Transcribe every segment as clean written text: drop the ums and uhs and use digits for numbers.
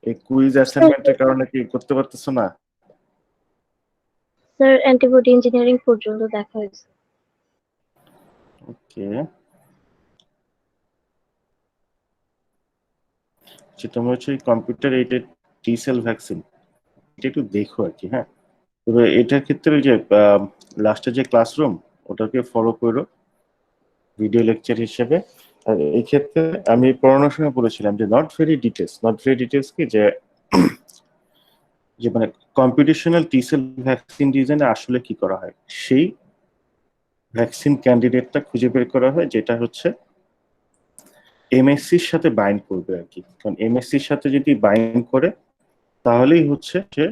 এই কুইজ অ্যাসাইনমেন্টের কারণে কি করতে পারতেছো না? স্যার অ্যান্টিবডি ইঞ্জিনিয়ারিং পর্যন্ত দেখা হয়েছে। ওকে, তোমরা হচ্ছে কম্পিউটার এইডেড টি সেল ভ্যাকসিন, এটা একটু দেখো আর কি। হ্যাঁ, তবে এটার ক্ষেত্রে ওই যে লাস্টে যে ক্লাসরুম ওটাকে ফলো করো ভিডিও লেকচার হিসেবে। আর এই ক্ষেত্রে আমি পড়ানোর সময় বলেছিলাম যে নট ভেরি ডিটেলস কি যে যে মানে কম্পিটিশনাল টি সেল ভ্যাকসিন ডিজাইনে আসলে কি করা হয়, সেই ভ্যাকসিন ক্যান্ডিডেটটা খুঁজে বের করা হয় যেটা হচ্ছে এমএসসির সাথে বাইন্ড করবে আর কি। কারণ এমএসসির সাথে যদি বাইন্ড করে তাহলেই হচ্ছে সে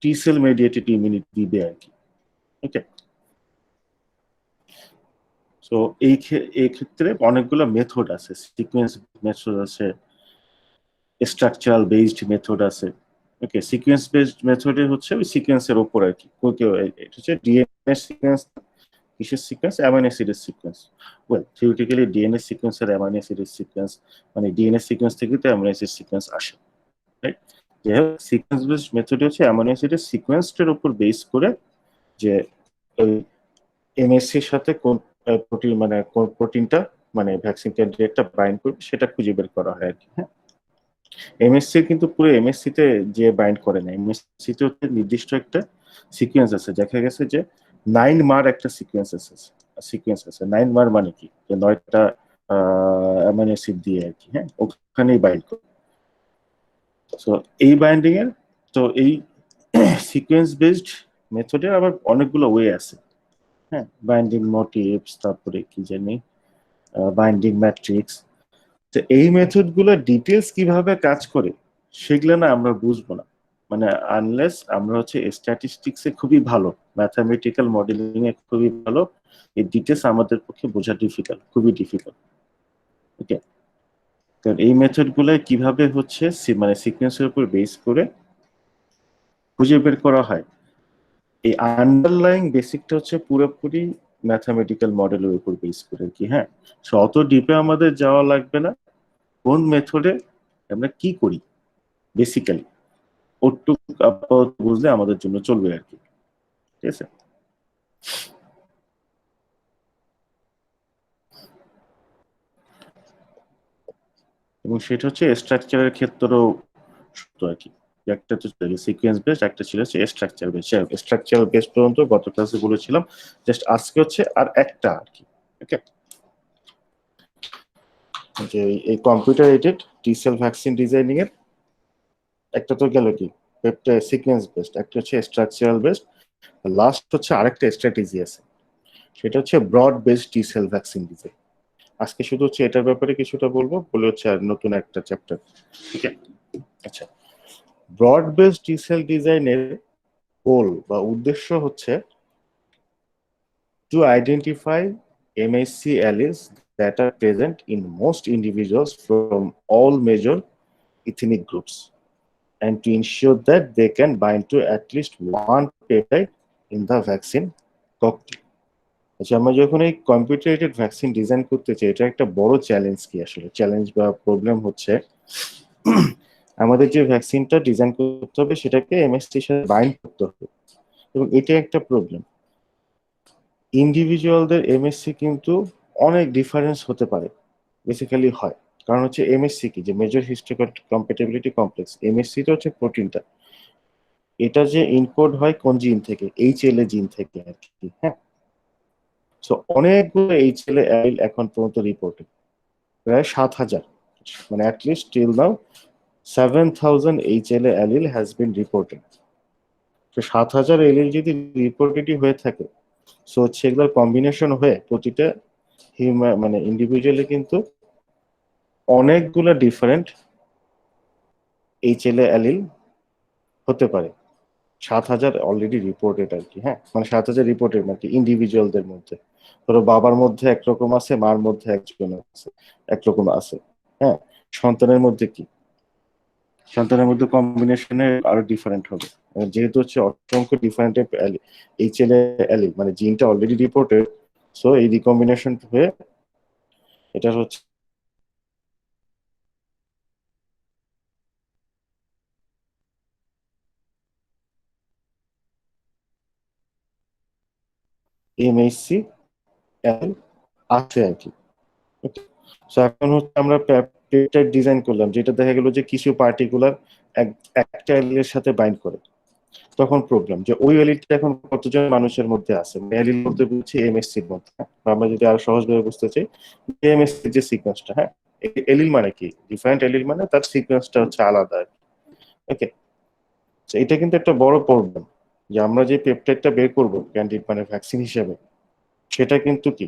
টি সেল মেডিয়েটেড ইমিউনিটি দিবে আর কি। ওকে, তো এই ক্ষেত্রে অনেকগুলো মেথড আছে, সিকোয়েন্স মেথড আছে, স্ট্রাকচারাল বেসড মেথড আছে। ওকে, সিকোয়েন্স বেসড মেথডে হচ্ছে ওই সিকোয়েন্সের উপর আর কি। এটা হচ্ছে ডিএনএ সিকোয়েন্স, কিসের সিকোয়েন্স, অ্যামাইনো অ্যাসিডের sequence. Well theoretically DNA sequence আর অ্যামাইনো অ্যাসিডের সিকোয়েন্স, মানে ডিএনএ সিকোয়েন্স থেকে তো অ্যামাইনো অ্যাসিড সিকোয়েন্স আসে, রাইট? যাই হোক, সিকোয়েন্স বেসড মেথড হচ্ছে অ্যামাইনো অ্যাসিডের সিকোয়েন্সটার উপর বেস করে যে ওই এমএসসির সাথে কোন প্রোটিন মানে কোন প্রোটিনটা মানে ভ্যাকসিন ক্যান্ডিডেটটা বাইন্ড করবে সেটা খুঁজে বের করা হয় আর কি। হ্যাঁ, এমএসসি কিন্তু পুরো এমএসসি তে যে বাইন্ড করে না, এমএসসি তে হচ্ছে নির্দিষ্ট একটা সিকোয়েন্স আছে। দেখা গেছে যে 9 মার একটা সিকোয়েন্স আছে 9 মার মানে কি, যে 9টা অ্যামাইনো অ্যাসিড দিয়ে আর কি। হ্যাঁ, ওখানেই বাইন্ড করে। তো এই বাইন্ডিং এর, তো এই সিকোয়েন্স বেসড মেথডের আবার অনেকগুলো ওয়ে আছে। হ্যাঁ, বাইন্ডিং মোটিভস, তারপরে কি জানি বাইন্ডিং ম্যাট্রিক্স। তো এই মেথড গুলো ডিটেলস কিভাবে কাজ করে সেগুলো না আমরা বুঝবো না, মানে আনলেস আমরা হচ্ছে স্ট্যাটিস্টিক্সে খুবই ভালো, ম্যাথামেটিক্যাল মডেলিং এ খুবই ভালো, এই ডিটেলস আমাদের পক্ষে বোঝা ডিফিকাল্ট, খুবই ডিফিকাল্ট। ওকে, কারণ এই মেথড গুলো কিভাবে হচ্ছে মানে সিকোয়েন্সের উপর বেস করে খুঁজে বের করা হয়, এই আন্ডারলাইং বেসিকটা হচ্ছে পুরোপুরি ম্যাথামেটিক্যাল মডেলের উপর বেস করে কি। হ্যাঁ, অত ডিপে আমাদের যাওয়া লাগবে না, কোন মেথডে আমরা কি করি বেসিক্যালি ওটুক আপাতত বুঝলে আমাদের জন্য চলবে আর কি। ঠিক আছে, এবং সেটা হচ্ছে স্ট্রাকচারের ক্ষেত্রেও সত্য আর কি। একটা তো সিকোয়েন্স বেসড, একটা ছিল হচ্ছে স্ট্রাকচার বেসড। স্ট্রাকচার বেসড পর্যন্ত গত ক্লাসে বলেছিলাম, জাস্ট আজকে হচ্ছে আর একটা আর কি। ওকে, যে এই কম্পিউটার এইডেড টি সেল ভ্যাকসিন ডিজাইনিং এর একটা তো গেল কি, সিকোয়েন্স বেসড, একটা হচ্ছে স্ট্রাকচারাল বেসড, লাস্ট হচ্ছে আরেকটা স্ট্র্যাটেজি আছে, সেটা হচ্ছে broad based T cell vaccine design. আজকে শুধু হচ্ছে এটার ব্যাপারে কিছুটা বলবো, বলে হচ্ছে আর নতুন একটা চ্যাপ্টার। ঠিক আছে, আচ্ছা, ব্রড বেসড টি সেল ডিজাইনের গোল বা উদ্দেশ্য হচ্ছে to identify MHC alleles that are present in most individuals from all major ethnic groups and to ensure that they can bind to at least one peptide in the vaccine cocktail. আচ্ছা, আমরা যখন এই কম্পিউটারেটেড vaccine design করতে চাই, এটা একটা বড় challenge কি, আসলে চ্যালেঞ্জ বা প্রবলেম হচ্ছে আমাদের যে ভ্যাকসিনটা ডিজাইন করতে হবে সেটাকে এমএসসির সাথে বাইন্ড করতে হবে, এবং এটা একটা প্রবলেম। ইন্ডিভিজুয়ালদের এমএসসি কিন্তু অনেক ডিফারেন্স হতে পারে, বেসিক্যালি হয়। কারণ হচ্ছে এমএসসি কি, যে major histo compatibility complex, MSc তো হচ্ছে প্রোটিনটা, এটা যে ইনকোড হয় কোন জিন থেকে, এইচএলএ জিন থেকে আর কি। হ্যাঁ, সো অনেকগুলো এইচএলএ অ্যালিল এখন পর্যন্ত রিপোর্টেড, প্রায় 7,000, মানে at least till now 7,000 HLA allele has been reported. তো 7,000 এলিল যদি রিপোর্টেডই হয়ে থাকে, সো হচ্ছে এগুলোর কম্বিনেশন হয়ে প্রতিটা মানে ইন্ডিভিজুয়ালি কিন্তু অনেকগুলো ডিফারেন্ট HLA অ্যালিল হতে পারে। 7,000 অলরেডি রিপোর্টেড আর কি। হ্যাঁ, মানে 7,000 রিপোর্টেড নাকি ইন্ডিভিজুয়ালদের মধ্যে, ধরো বাবার মধ্যে একরকম আছে, মার মধ্যে একজন আছে, একরকম আছে। হ্যাঁ, সন্তানের মধ্যে কি, সন্তানের মধ্যে কম্বিনেশনে আরো ডিফারেন্ট হবে, যেহেতু হচ্ছে অসংখ্য ডিফারেন্ট এইচএলএ অ্যালিল মানে জিনটা অলরেডি রিপোর্টেড, সো এই রিকম্বিনেশন হয়ে এটা হচ্ছে এমএসসি আছে আর কি। সো এখন হচ্ছে আমরা পেপটাইড ডিজাইন করলাম, যেটা দেখা গেল যে কিছু পার্টিকুলার একটা অ্যালিলের সাথে বাইন্ড করে। তখন প্রবলেম যে ওই অ্যালিলটা এখন কতজন মানুষের মধ্যে আছে, অ্যালিল বলতে বুঝছি এমএসসির মধ্যে, বা আমরা যদি আরো সহজভাবে বুঝতে চাই, এমএসসির যে সিকোয়েন্সটা, হ্যাঁ, এলিল মানে কি, ডিফারেন্ট এলিল মানে তার সিকোয়েন্সটা হচ্ছে আলাদা। ওকে, এটা কিন্তু একটা বড় প্রবলেম, যে আমরা যে পেপটাইডটা বের করবো ক্যান্ডিড মানে ভ্যাকসিন হিসেবে, সেটা কিন্তু কি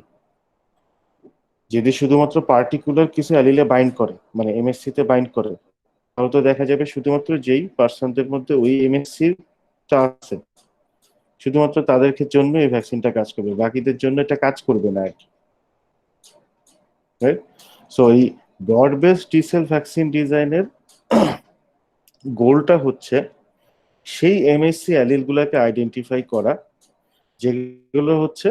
যদি শুধুমাত্র পার্টিকুলার কিছু অ্যালিলে বাইন্ড করে, মানে এমএসসি তে বাইন্ড করে, তাহলে তো দেখা যাবে শুধুমাত্র যেই পার্সনদের মধ্যে ওই এমএসসি টা আছে, শুধুমাত্র তাদের জন্য এই ভ্যাকসিনটা কাজ করবে, বাকিদের জন্য এটা কাজ করবে না আর কি। রাইট? সো এই broad base T cell vaccine ডিজাইনের গোলটা হচ্ছে সেই এমএসসি অ্যালিল গুলাকে আইডেন্টিফাই করা, যেগুলো হচ্ছে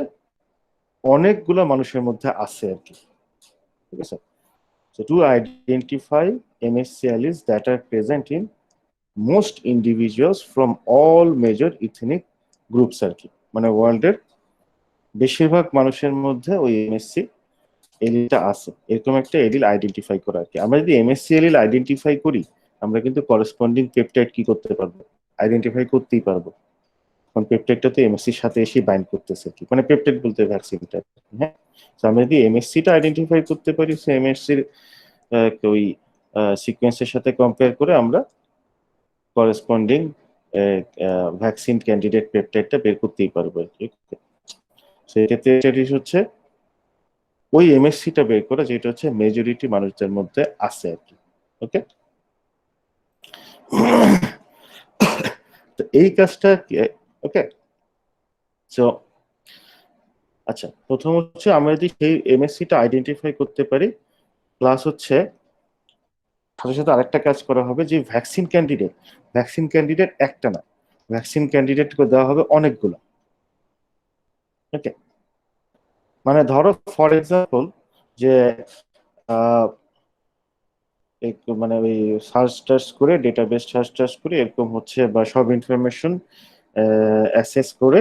অনেকগুলো মানুষের মধ্যে আছে আর কি। ঠিক আছে? So to identify MSC alleles that are present in most individuals from all major ethnic groups আর কি, মানে ওয়ার্ল্ডের বেশিরভাগ মানুষের মধ্যে ওই এমএসসি এলিলটা আছে, এরকম একটা এলিল আইডেন্টিফাই করা আর কি। আমরা যদি এমএসসি এলিল আইডেন্টিফাই করি, আমরা কিন্তু করেসপন্ডিং পেপটাইড কি করতে পারবো, আইডেন্টিফাই করতেই পারবো। কারণ পেপটাইডটা তো এমএসসির সাথে এসে বাইন্ড করতেছে কি, মানে পেপটাইড বলতে ভ্যাকসিনটা, হ্যাঁ। তো আমরা যদি এমএসসিটা আইডেন্টিফাই করতে পারি, সে এমএসসির ওই সিকোয়েন্সের সাথে কম্পেয়ার করে আমরা করেসপন্ডিং ভ্যাকসিন ক্যান্ডিডেট পেপটাইডটা বের করতেই পারবো। সেক্ষেত্রে এটা হচ্ছে ওই এমএসসিটা বের করা যেটা হচ্ছে মেজরিটি মানুষদের মধ্যে আছে আর কি। ওকে, তো এই কাজটা ওকে। সো আচ্ছা, প্রথম হচ্ছে আমরা যদি সেই এমএসসিটা আইডেন্টিফাই করতে পারি, প্লাস হচ্ছে সাথে সাথে আরেকটা কাজ করা হবে, যে ভ্যাকসিন ক্যান্ডিডেট একটা না, ভ্যাকসিন ক্যান্ডিডেট দেওয়া হবে অনেকগুলো। ওকে, মানে ধরো ফর এক্সাম্পল যে মানে ওই সার্চ টার্চ করে, ডেটাবেস সার্চ টার্চ করে এরকম হচ্ছে, বা সব ইনফরমেশন অ্যাসেস করে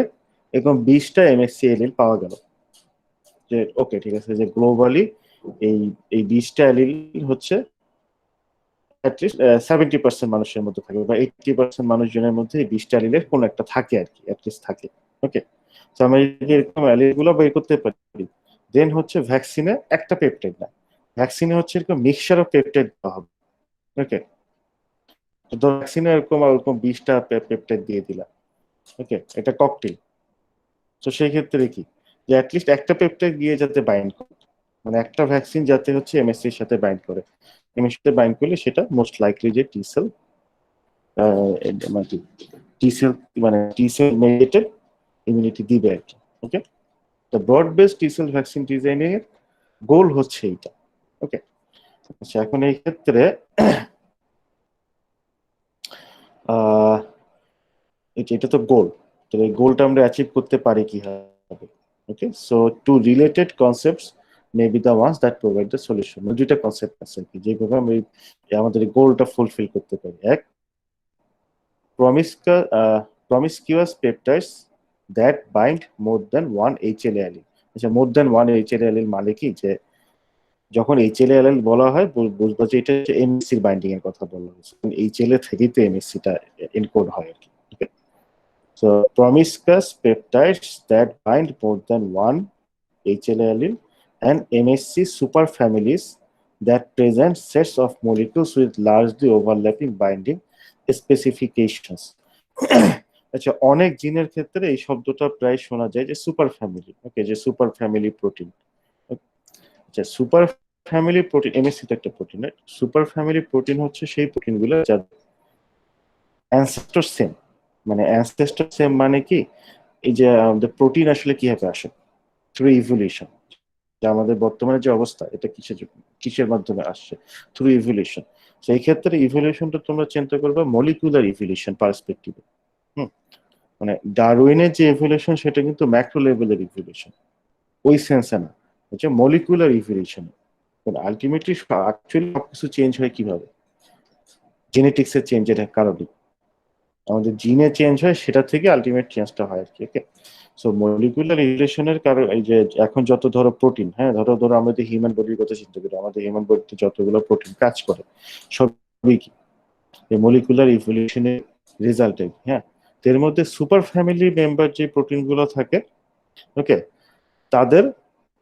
এরকম 20টা এমএসসি এলিল পাওয়া গেল, যে ওকে ঠিক আছে, যে গ্লোবালি এই এই 20টা এলিল হচ্ছে অ্যাটলিস্ট 70% মানুষের মধ্যে থাকে, বা 80% মানুষজনের মধ্যে এই 20টা অ্যালিলের কোন একটা থাকে আর কি, অ্যাটলিস্ট থাকে। ওকে, তো আমরা যদি এরকম অ্যালিল গুলো বের করতে পারি, দেন হচ্ছে ভ্যাকসিনে একটা পেপটাইড না, ভ্যাকসিনে হচ্ছে এরকম মিক্সচার অফ পেপটাইড দেওয়া হবে। ওকে, তো ভ্যাকসিনে এরকম এরকম 20টা পেপটাইড দিয়ে দিলাম। ওকে, এটা ককটেল। তো সেই ক্ষেত্রে কি, যে অ্যাটলিস্ট একটা পেপটাইড গিয়ে যাতে বাইন্ড করে, মানে একটা ভ্যাকসিন যাতে হচ্ছে এমএসসি এর সাথে বাইন্ড করে, এমএসসি সাথে বাইন্ড করলে সেটা মোস্ট লাইকলি যে টি সেল, মানে টি সেল, মানে টি সেল মেডিয়েটেড ইমিউনিটি দিবে আর কি। ওকে, তো broad base T cell vaccine ডিজাইনের গোল হচ্ছে এইটা। ওকে, আচ্ছা, এখন এই ক্ষেত্রে এটা তো গোল, তো এই গোলটা আমরা অ্যাচিভ করতে পারি কিভাবে? Okay, so two related concepts may be the ones that provide the solution. দুইটা কনসেপ্ট আছে কি, যেভাবে আমরা আমাদের এই গোলটা ফুলফিল করতে পারি। এক, promiscuous peptides that bind more than one HLA allele. আচ্ছা, more than one HLA allele মানে কি, যে যখন এইচএলএ অ্যালিল বলা হয় বুঝবো যে এটা হচ্ছে এমএসসির বাইন্ডিং এর কথা বলা হয়েছে, এইচএলএ থেকেই তো এমএসসিটা এনকোড হয় আর কি। So promiscuous peptides that bind more than one HLA allele and MSC superfamilies that present sets of molecules with largely overlapping binding specifications. আচ্ছা, অনেক জিনের ক্ষেত্রে এই শব্দটা প্রায় শোনা যায়, যে সুপার ফ্যামিলি। ওকে, যে সুপার ফ্যামিলি প্রোটিন। আচ্ছা, সুপার ফ্যামিলি প্রোটিন, এমএসসি তো একটা প্রোটিন, সুপার ফ্যামিলি প্রোটিন হচ্ছে সেই প্রোটিনগুলো যার অ্যানসেস্টর সেম। মানে অ্যানসেস্টর সেম মানে কি, এই যে আমাদের প্রোটিন আসলে কিভাবে আসে, থ্রু ইভলিউশন। যে আমাদের বর্তমানে যে অবস্থা, এটা কিসের মাধ্যমে আসছে, থ্রু ইভলিউশন। সেই ক্ষেত্রে ইভলিউশনটা তোমরা চিন্তা করবে মলিকুলার ইভলিউশন পার্সপেক্টিভে। হুম, মানে ডারউইনের যে ইভলিউশন সেটা কিন্তু ম্যাক্রো লেভেলের ইভলিউশন, ওই সেন্সে না, হচ্ছে মলিকুলার ইভলিউশন। আলটিমেটলি অ্যাকচুয়ালি সবকিছু চেঞ্জ হয় কিভাবে, জেনেটিক্সের চেঞ্জের কারণে আমাদের জিনে চেঞ্জ হয়, সেটা থেকে আলটিমেট চেঞ্জটা হয় আর কি। ওকে, সো মলিকুলার ইভলিউশনের কারণ এই যে এখন যত ধরো প্রোটিন, হ্যাঁ ধরো আমাদের হিউম্যান বডির কথা চিন্তা করি, আমাদের হিউম্যান বডিতে যতগুলো প্রোটিন কাজ করে সবই কি এই মলিকুলার ইভলিউশনের রেজাল্টে, হ্যাঁ। এর মধ্যে সুপার ফ্যামিলি মেম্বার যে প্রোটিন গুলো থাকে, ওকে, তাদের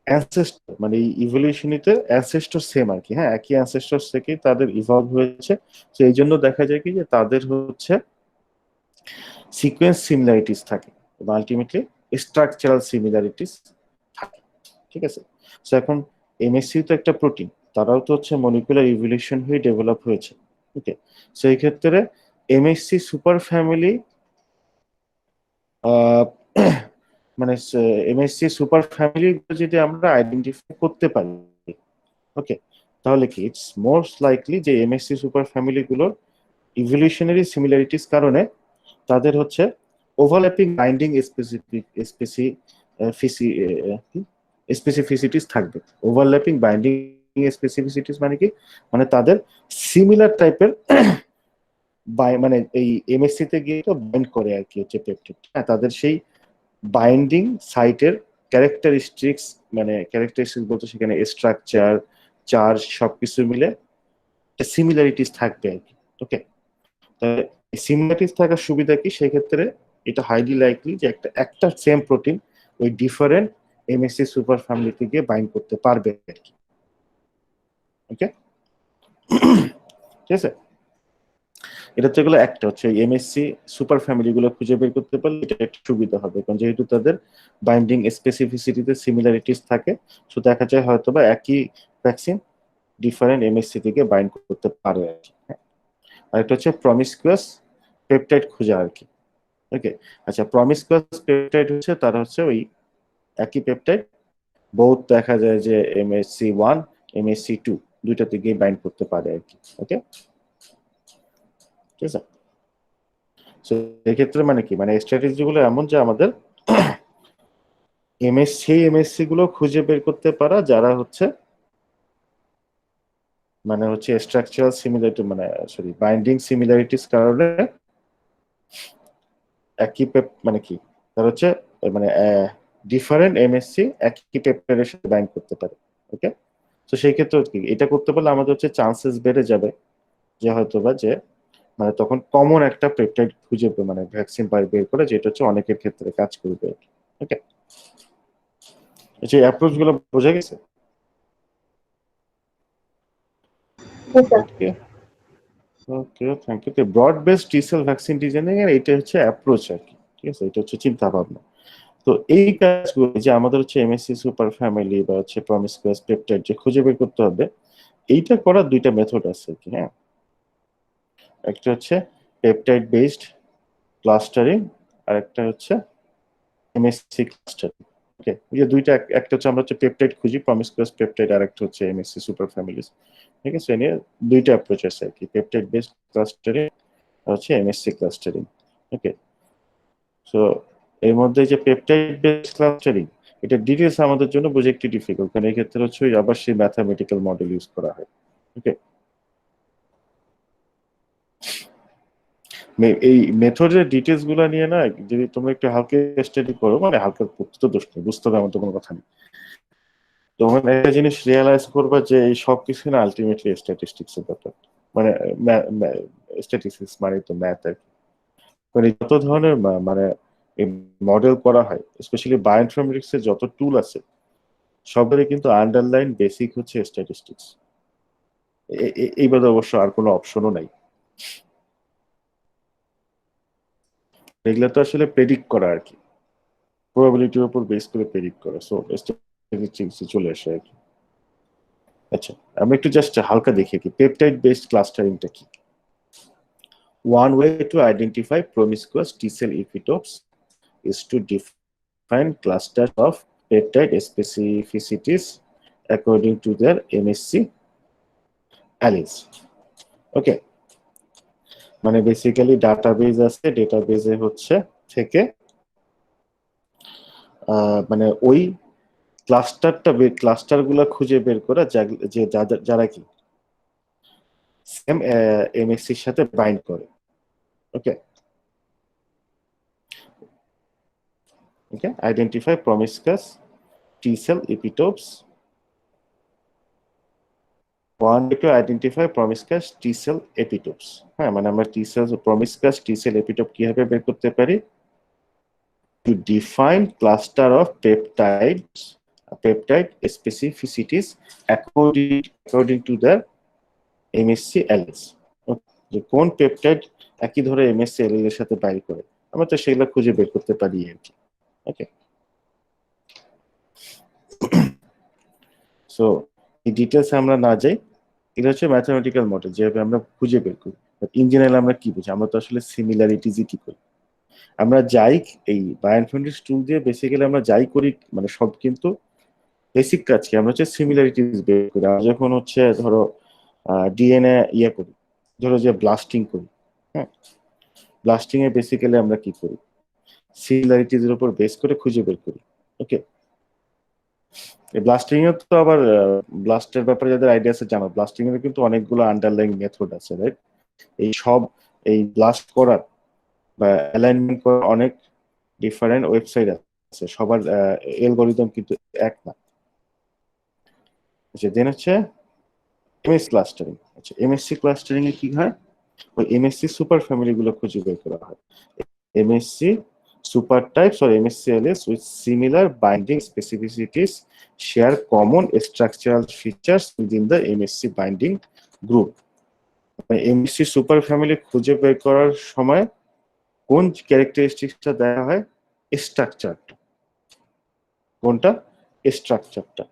অ্যানসেস্টর মানে এই ইভলিউশনিতে অ্যানসেস্টর সেম আর কি, হ্যাঁ একই অ্যানসেস্টর থেকে তাদের ইভলভ হয়েছে। তো এই জন্য দেখা যায় কি যে তাদের হচ্ছে সিকোয়েন্স সিমিলারিটিস থাকে এবং আলটিমেটলি স্ট্রাকচারাল সিমিলারিটিস থাকে, ঠিক আছে। তো এখন এমএসসি তো একটা প্রোটিন, তারাও তো হচ্ছে মলিকুলার ইভলিউশন হয়ে ডেভেলপ হয়েছে, ওকে। সেই ক্ষেত্রে এমএসসি সুপার ফ্যামিলি মানে এমএসসি সুপার ফ্যামিলি যদি আমরা আইডেন্টিফাই করতে পারি, ওকে, তাহলে কি ইটস মোস্ট লাইকলি যে এমএসসি সুপার ফ্যামিলি গুলোর ইভলিউশনারি সিমিলারিটিস কারণে তাদের হচ্ছে ওভারল্যাপিং বাইন্ডিং স্পেসিফিসিটিস থাকবে। ওভারল্যাপিং বাইন্ডিং স্পেসিফিসিটিস মানে কি, মানে তাদের সিমিলার টাইপের মানে এই এমএসসি তে গিয়ে তো বাইন্ড করে আর কি হচ্ছে পেপটিড, হ্যাঁ তাদের সেই বাইন্ডিং সাইটের ক্যারেক্টারিস্টিক্স, মানে ক্যারেক্টারিস্টিক্স বলতে সেখানে স্ট্রাকচার চার্জ সবকিছু মিলে সিমিলারিটিস থাকবে আর কি, ওকে। সিমিলারিটিস থাকার সুবিধা কি, সেক্ষেত্রে এটা হাইলি লাইকলি যে একটা একটা সেম প্রোটিন ওই ডিফারেন্ট এমএসসি সুপার ফ্যামিলিতে গিয়ে বাইন্ড করতে পারবে আর কি, ওকে। ঠিক আছে, এটা হচ্ছে এগুলো একটা হচ্ছে এমএসসি সুপার ফ্যামিলি গুলো খুঁজে বের করতে পারলে এটা একটা সুবিধা হবে, কারণ যেহেতু তাদের বাইন্ডিং স্পেসিফিসিটিতে সিমিলারিটিস থাকে, তো দেখা যায় হয়তো বা একই ভ্যাকসিন ডিফারেন্ট এমএসসি থেকে বাইন্ড করতে পারে আর কি, হ্যাঁ। আর একটা হচ্ছে প্রমিসকিউয়াস পেপটাইড খোঁজা আর কি, ওকে। আচ্ছা, প্রমিসকিউয়াস পেপটাইড হচ্ছে তারা হচ্ছে ওই একই পেপটাইড বহুত দেখা যায় যে এমএসসি ওয়ান এমএসসি টু দুইটা থেকে বাইন্ড করতে পারে আর কি, ওকে, ঠিক আছে। এক্ষেত্রে মানে কি, মানে স্ট্র্যাটেজি গুলো এমন যে আমাদের এমএসসি গুলো খুঁজে বের করতে পারা যারা হচ্ছে মানে হচ্ছে স্ট্রাকচারাল সিমিলারিটি মানে সরি বাইন্ডিং সিমিলারিটিস কারণে একই মানে কি তার হচ্ছে মানে ডিফারেন্ট এমএসসি একই পেপটাইডের সাথে বাইন্ড করতে পারে, ওকে। তো সেই ক্ষেত্রে কি এটা করতে পারলে আমাদের হচ্ছে চান্সেস বেড়ে যাবে যে হয়তোবা যে মানে তখন কমন একটা পেপটাইড খুঁজে মানে ভ্যাকসিন বের করে যেটা হচ্ছে অনেকের ক্ষেত্রে কাজ করবে, ওকে। যে অ্যাপ্রোচ গুলো বোঝা গেছে, okay okay thank you. Broad based T cell vaccine designing এর এটা হচ্ছে অ্যাপ্রোচ আর কি, ঠিক আছে, এটা হচ্ছে চিন্তা ভাবনা। তো এই কাজগুলো যে আমাদের হচ্ছে এমএসসি সুপার ফ্যামিলি বা হচ্ছে প্রমিসকিউয়াস পেপটাইড যে খুঁজে বের করতে হবে, এইটা করার দুইটা মেথড আছে কি, হ্যাঁ। একটা হচ্ছে পেপটাইড বেসড ক্লাস্টারিং আর একটা হচ্ছে এমএসসি ক্লাস্টারিং, ওকে। এই যে দুইটা একটা হচ্ছে আমরা হচ্ছে পেপটাইড খুঁজি প্রমিসকিউয়াস পেপটাইড আর একটা হচ্ছে এমএসসি সুপার ফ্যামিলিজ, ঠিক আছে। এ নিয়ে দুইটা অ্যাপ্রোচ আছে আর কি, পেপটাইড বেসড ক্লাস্টারিং আর হচ্ছে এমএসসি ক্লাস্টারিং, ওকে। সো এর মধ্যে যে পেপটাইড বেসড ক্লাস্টারিং এটা ডিটেলস আমাদের জন্য বোঝা একটু ডিফিকাল্ট, কারণ এই ক্ষেত্রে হচ্ছে আবার সেই ম্যাথামেটিক্যাল মডেল ইউজ করা হয়, ওকে। এই মেথডের ডিটেলস গুলো নিয়ে না যদি তোমরা একটু হালকা স্টাডি করো, মানে হালকা পড়তে তো দোষ নেই, বুঝতে হবে এমন তো কোনো কথা নেই। তখন একটা জিনিস রিয়েলাইজ করবা যে এই সব কিছু না আলটিমেটলি স্ট্যাটিস্টিক্স এর ব্যাপার, মানে স্ট্যাটিস্টিক্স মানে তো ম্যাথ আর কি। মানে যত ধরনের মানে মডেল করা হয় স্পেশালি বায়োইনফরমেটিক্স এর যত টুল আছে সবারই কিন্তু আন্ডারলাইন বেসিক হচ্ছে স্ট্যাটিস্টিক্স, এই বাদে অবশ্য আর কোনো অপশনও নাই। এগুলো তো আসলে প্রেডিক্ট করা আর কি, প্রবাবিলিটির উপর বেস করে প্রেডিক্ট করা, সো স্ট্যাটিস্টিক্স চলে আসে আর কি। আচ্ছা, আমরা একটু জাস্ট হালকা দেখি কি পেপটাইড বেসড ক্লাস্টারিংটা কি। One way to identify promiscuous T cell epitopes is to define clusters of peptide specificities according to their MSC alleles. Okay, মানে বেসিক্যালি ডাটাবেজ আছে, ডেটাবেজে হচ্ছে থেকে মানে ওই ক্লাস্টার গুলা খুঁজে বের করা যে যারা কি সেম এমএসসির সাথে বাইন্ড করে, ওকে। Okay, identify promiscuous T cell epitopes. One way to identify promiscuous T cell epitopes. হ্যাঁ, মানে আমরা T cells promiscuous T cell epitope কিভাবে বের করতে পারি? To define cluster of peptide specificities according to their MSC alleles. যে কোন peptide একই ধরে MSC allele এর সাথে বাইন্ড করে, আমরা তো সেগুলো খুঁজে বের করতে পারি আর কি। ওকে, সো এই ডিটেলস আমরা না যাই, এটা হচ্ছে ম্যাথমেটিক্যাল মডেল যেভাবে আমরা খুঁজে বের করি। ইন জেনারেল আমরা কি বুঝি? আমরা তো আসলে সিমিলারিটিজই কি করি, আমরা যাই এই বায়োইনফরমেটিক্স টুল দিয়ে বেসিক্যালি আমরা যাই করি, মানে সব কিন্তু বেসিক কাজ কি, আমরা হচ্ছে সিমিলারিটিজ বের করি। আমরা যখন হচ্ছে ধরো ডিএনএ ইয়ে করি, ধরো যে ব্লাস্টিং করি, হ্যাঁ, ব্লাস্টিং এ বেসিক্যালি আমরা কি করি, সিমিলারিটিজ এর উপর বেস করে খুঁজে বের করি। ওকে, এই ব্লাস্টিং এর তো আবার ব্লাস্টের ব্যাপারে যাদের আইডিয়া আছে জানো, ব্লাস্টিং এর কিন্তু অনেকগুলো আন্ডারলাইং মেথড আছে, রাইট? এই সব এই ব্লাস্ট করার বা অ্যালাইনমেন্ট করার অনেক ডিফারেন্ট ওয়েবসাইট আছে, সবার অ্যালগরিদম কিন্তু এক না। আচ্ছা, দেন হচ্ছে এমএস ক্লাস্টারিং। আচ্ছা, এমএসসি ক্লাস্টারিং এ কি হয়? ওই এমএসসি সুপার ফ্যামিলি গুলো খুঁজে বের করা হয়। MSc super types or MSCLS with similar binding specificities share common structural features within the MSC binding group. MSC super family খুঁজে বের করার সময় কোন ক্যারেক্টারিস্টিক্সটা দেখা হয়? স্ট্রাকচারটা। কোনটা? স্ট্রাকচারটা।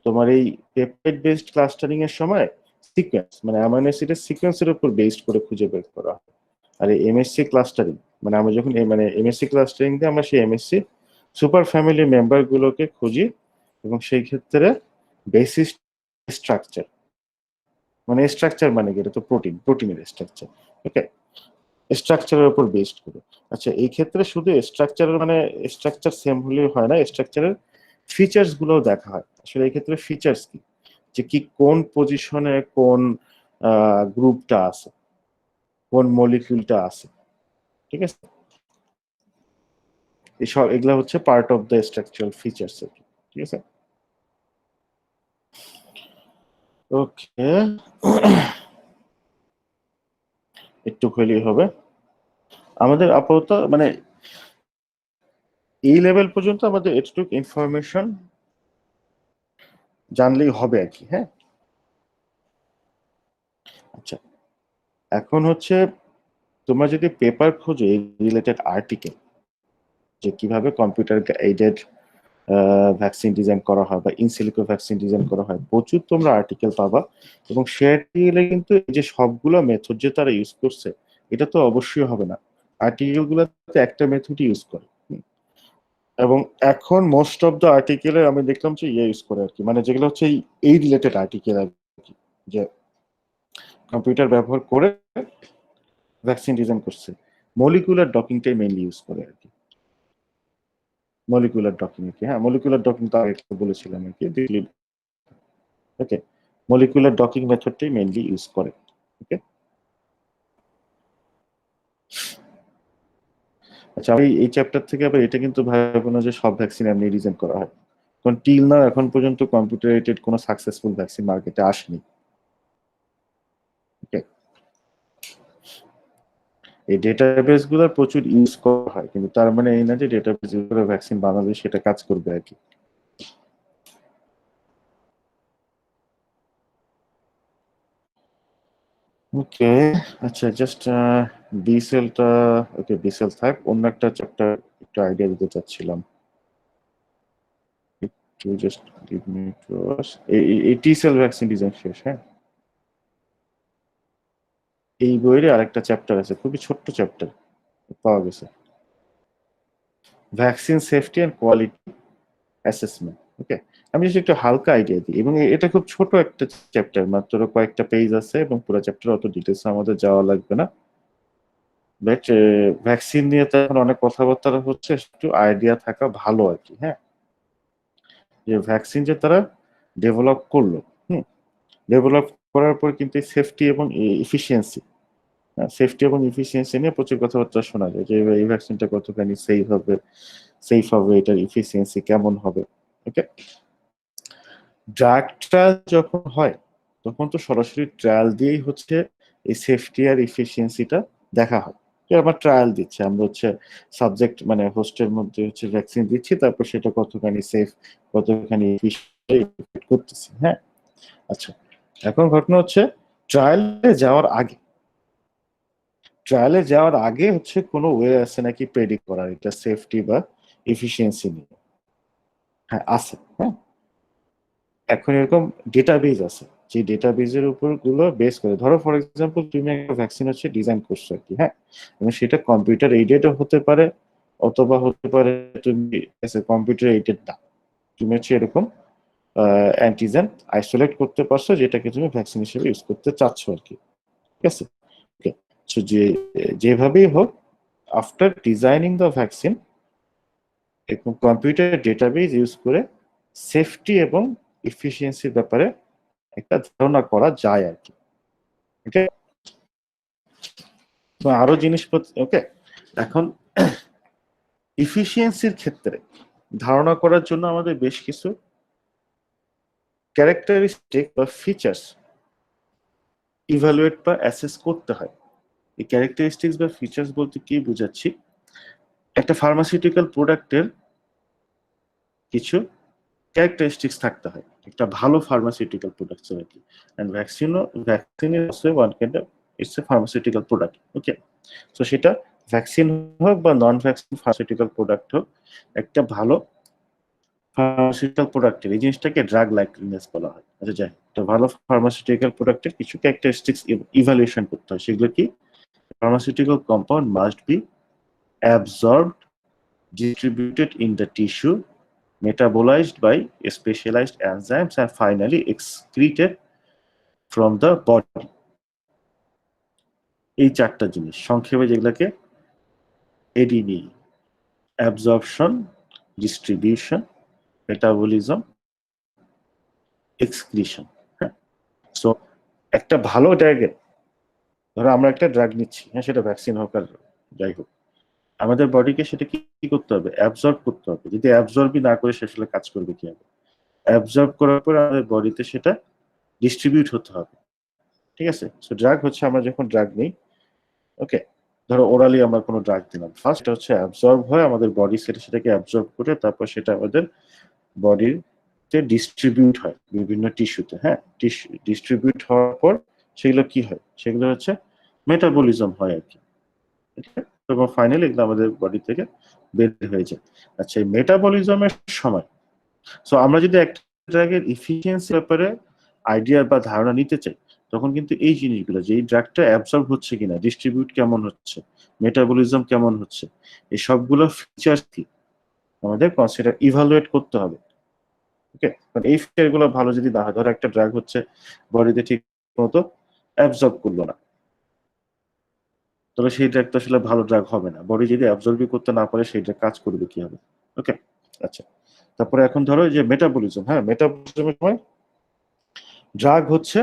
তোমার এই পেপটাইড বেসড ক্লাস্টারিং এর সময় সিকোয়েন্স, মানে অ্যামাইনো অ্যাসিডের সিকোয়েন্সের উপর বেসড করে খুঁজে বের করা হয়। আর এই এমএসসি ক্লাস্টারিং মানে আমরা যখন মানে এমএসসি ক্লাস্টারিং দিয়ে আমরা সেই এমএসসি সুপার ফ্যামিলি মেম্বার গুলোকে খুঁজি, এবং সেই ক্ষেত্রে বেসিস স্ট্রাকচার, মানে স্ট্রাকচার মানে কি, এটা তো প্রোটিনের স্ট্রাকচার। ওকে, স্ট্রাকচারের উপর বেসড করে। আচ্ছা, এই ক্ষেত্রে শুধু স্ট্রাকচারের মানে স্ট্রাকচার সেম হলেই হয় না, স্ট্রাকচারের ফিচার্স গুলোও দেখা হয়। আসলে এই ক্ষেত্রে ফিচার্স কি, যে কি কোন পজিশনে কোন গ্রুপটা আছে, কোন মলিকিউলটা আছে, ঠিক আছে? এইসব এগুলা হচ্ছে part of the structural features, ঠিক আছে? ওকে, একটু হলেই হবে। আমাদের আপাতত মানে এই লেভেল পর্যন্ত আমাদের এটুকু ইনফরমেশন জানলেই হবে আর কি। হ্যাঁ, আচ্ছা, এখন হচ্ছে তোমরা যদি পেপার খোঁজো এই রিলেটেড আর্টিকেল, যে কিভাবে কম্পিউটার এইডেড ভ্যাকসিন ডিজাইন করা হয় বা ইনসিলিকো ভ্যাকসিন ডিজাইন করা হয়, প্রচুর তোমরা আর্টিকেল পাবা। এবং সে আর্টিকেলে কিন্তু এই যে সবগুলো মেথড যে তারা ইউজ করছে এটা তো অবশ্যই হবে না, আর্টিকেল গুলোতে একটা মেথড ইউজ করে। এবং এখন মোস্ট অফ দ্য আর্টিকেলে আমি দেখলাম যে ইয়ে ইউজ করে আর কি, মানে যেগুলো হচ্ছে এই রিলেটেড আর্টিকেল আর কি, যে কম্পিউটার ব্যবহার করে ভ্যাকসিন ডিজাইন করছে, মলিকুলার ডকিংটাই মেইনলি ইউজ করে আর কি। মলিকুলার ডকিং কি, হ্যাঁ, মলিকুলার ডকিং তো আগে বলেছিলাম আর কি। ওকে, মলিকুলার ডকিং মেথডটাই মেইনলি ইউজ করে। ওকে, আচ্ছা, আমি এই চ্যাপ্টার থেকে আবার এটা কিন্তু ভাববো না যে সব ভ্যাকসিন এমনি ডিজাইন করা হয়, কারণ টিল না এখন পর্যন্ত কম্পিউটারেটেড কোনো সাকসেসফুল ভ্যাকসিন মার্কেটে আসেনি। ওকে, এই ডেটাবেস গুলো প্রচুর ইউজ করা হয়, কিন্তু তার মানে এই না যে ডেটাবেস ইউজ করে ভ্যাকসিন বানালে সেটা কাজ করবে আর কি। ওকে, আচ্ছা, জাস্ট বি সেলটা, ওকে, বি সেল থাক, অন্য একটা চ্যাপ্টার একটু আইডিয়া দিতে চাচ্ছিলাম। একটু just give me two hours. এই টি সেল ভ্যাকসিন ডিজাইন শেষ, হ্যাঁ। এই বইয়ের আরেকটা চ্যাপ্টার আছে, খুবই ছোট্ট চ্যাপ্টার পাওয়া গেছে, vaccine safety and quality assessment. Okay, আমি যদি একটু হালকা আইডিয়া দিই, এবং এটা খুব ছোট একটা চ্যাপ্টার, মাত্র কয়েকটা পেজ আছে, এবং পুরো চ্যাপ্টার অত ডিটেলস আমাদের যাওয়া লাগবে না। বাট ভ্যাকসিন নিয়ে তো এখন অনেক কথাবার্তা হচ্ছে, একটু আইডিয়া থাকা ভালো আর কি। হ্যাঁ, যে ভ্যাকসিন যে তারা ডেভেলপ করলো, ডেভেলপ করার পর কিন্তু সেফটি এবং এফিসিয়েন্সি, সেফটি এবং এফিসিয়েন্সি নিয়ে প্রচুর কথাবার্তা শোনা যায়, যে এই ভ্যাকসিনটা কতখানি সেফ হবে, সেফ হবে, এটার এফিসিয়েন্সি কেমন হবে। ওকে, ড্রাগ ট্রায়াল যখন হয় তখন তো সরাসরি ট্রায়াল দিয়েই হচ্ছে এই সেফটি আর এফিসিয়েন্সিটা দেখা হয়। যে আমরা ট্রায়াল দিচ্ছি, আমরা হচ্ছে সাবজেক্ট মানে হোস্টের মধ্যে হচ্ছে ভ্যাকসিন দিচ্ছি, তারপর সেটা কতখানি সেফ, কতখানি এফিশিয়েন্ট করতেছি। হ্যাঁ, আচ্ছা, এখন ঘটনা হচ্ছে ট্রায়ালে যাওয়ার আগে হচ্ছে কোনো ওয়ে আছে নাকি প্রেডিক্ট করার এটা সেফটি বা এফিসিয়েন্সি নিয়ে? হ্যাঁ, আছে। হ্যাঁ, এখন এরকম ডেটাবেজ আছে, যে ডেটাবেজের উপর গুলো বেস করে, ধরো ফর এক্সাম্পল তুমি একটা ভ্যাকসিন হচ্ছে ডিজাইন করছো আর কি। হ্যাঁ, এবং সেটা কম্পিউটার এইডেডও হতে পারে, অথবা হতে পারে তুমি কম্পিউটার এইডেড না, তুমি হচ্ছে এরকম অ্যান্টিজেন আইসোলেট করতে পারছো যেটাকে তুমি ভ্যাকসিন হিসেবে ইউজ করতে চাচ্ছ আর কি। ঠিক আছে, ওকে। সো যেভাবেই হোক, আফটার ডিজাইনিং দ্য ভ্যাকসিন এরকম কম্পিউটার ডেটাবেজ ইউজ করে সেফটি এবং এফিসিয়েন্সির ব্যাপারে একটা ধারণা করা যায় আর কি। ওকে, তো আরো জিনিসপত্র। ওকে, এখন এফিসিয়েন্সির ক্ষেত্রে ধারণা করার জন্য আমাদের বেশ কিছু ক্যারেক্টারিস্টিক বা ফিচার্স ইভালুয়েট বা অ্যাসেস করতে হয়। এই ক্যারেক্টারিস্টিক্স বা ফিচার্স বলতে কি বোঝাচ্ছি, একটা ফার্মাসিউটিক্যাল প্রোডাক্টের কিছু ক্যারেক্টারিস্টিক্স থাকতে হয় একটা ভালো ফার্মাসিউটিক্যাল প্রোডাক্ট আর কি। And vaccine is also one kind of, it's a pharmaceutical product. Okay, so সেটা ভ্যাকসিন হোক বা নন ভ্যাকসিন ফার্মাসিউটিক্যাল প্রোডাক্ট হোক, একটা ভালো ফার্মাসিউটিক্যাল প্রোডাক্টের এই জিনিসটাকে ড্রাগ লাইকলিনেস বলা হয়। আচ্ছা, যাই, তো ভালো ফার্মাসিউটিক্যাল প্রোডাক্টের কিছু ক্যারেক্টারিস্টিক্স ইভালুয়েশন করতে হয়। সেগুলো কি? Pharmaceutical compound must be absorbed, distributed in the tissue, metabolized by specialized enzymes, and finally excreted from the body. এই চারটা জিনিস সংক্ষেপে যেগুলোকে এডিনি: অ্যাবজর্পশন, ডিস্ট্রিবিউশন, মেটাবলিজম, এক্সক্রিশন। হ্যাঁ, সো একটা ভালো ড্রাগের, ধরো আমরা একটা ড্রাগ নিচ্ছি, হ্যাঁ, সেটা ভ্যাকসিন হোক আর যাই হোক, আমাদের বডিকে সেটা কি করতে হবে? অ্যাবজর্ব করতে হবে। যদি অ্যাবজর্বই না করে সে আসলে কাজ করবে কি হবে? অ্যাবজর্ব করার পর আমাদের বডিতে সেটা ডিস্ট্রিবিউট হতে হবে। ঠিক আছে, সো ড্রাগ হচ্ছে আমরা যখন ড্রাগ নিই, ওকে, ধরো ওরালি আমরা কোনো ড্রাগ দিলাম, ফার্স্ট হচ্ছে অ্যাবজর্ব হয়, আমাদের বডি সেটাকে অ্যাবজর্ব করে তারপর সেটা আমাদের বডিতে ডিস্ট্রিবিউট হয় বিভিন্ন টিস্যুতে। হ্যাঁ, ডিস্ট্রিবিউট হওয়ার পর সেগুলো কি হয়? সেগুলো হচ্ছে মেটাবলিজম হয় আর কি। এবং ফাইনালি এগুলো আমাদের বডি থেকে বের হয়ে যায়। আচ্ছা, এই মেটাবলিজমের সময়, সো আমরা যদি একটা ড্রাগের ইফিসিয়েন্সি ব্যাপারে আইডিয়া বা ধারণা নিতে চাই, তখন কিন্তু এই জিনিসগুলো, যে এই ড্রাগটা অ্যাবজর্ব হচ্ছে কিনা, ডিস্ট্রিবিউট কেমন হচ্ছে, মেটাবলিজম কেমন হচ্ছে, এই সবগুলো ফিচার কি আমাদের কনসিডার ইভালুয়েট করতে হবে। ওকে, কারণ এই ফিচার গুলো ভালো যদি না হয়, ধরো একটা ড্রাগ হচ্ছে বডিতে ঠিক মতো অ্যাবজর্ব করলো না, তাহলে সেই ড্রাগটা আসলে ভালো ড্রাগ হবে না। বডি যদি অ্যাবজর্বই করতে না পারে সেই ড্রাগ কাজ করবে কি হবে? ওকে, আচ্ছা, তারপরে এখন ধরো যে মেটাবলিজম, হ্যাঁ, মেটাবলিজমের সময় ড্রাগ হচ্ছে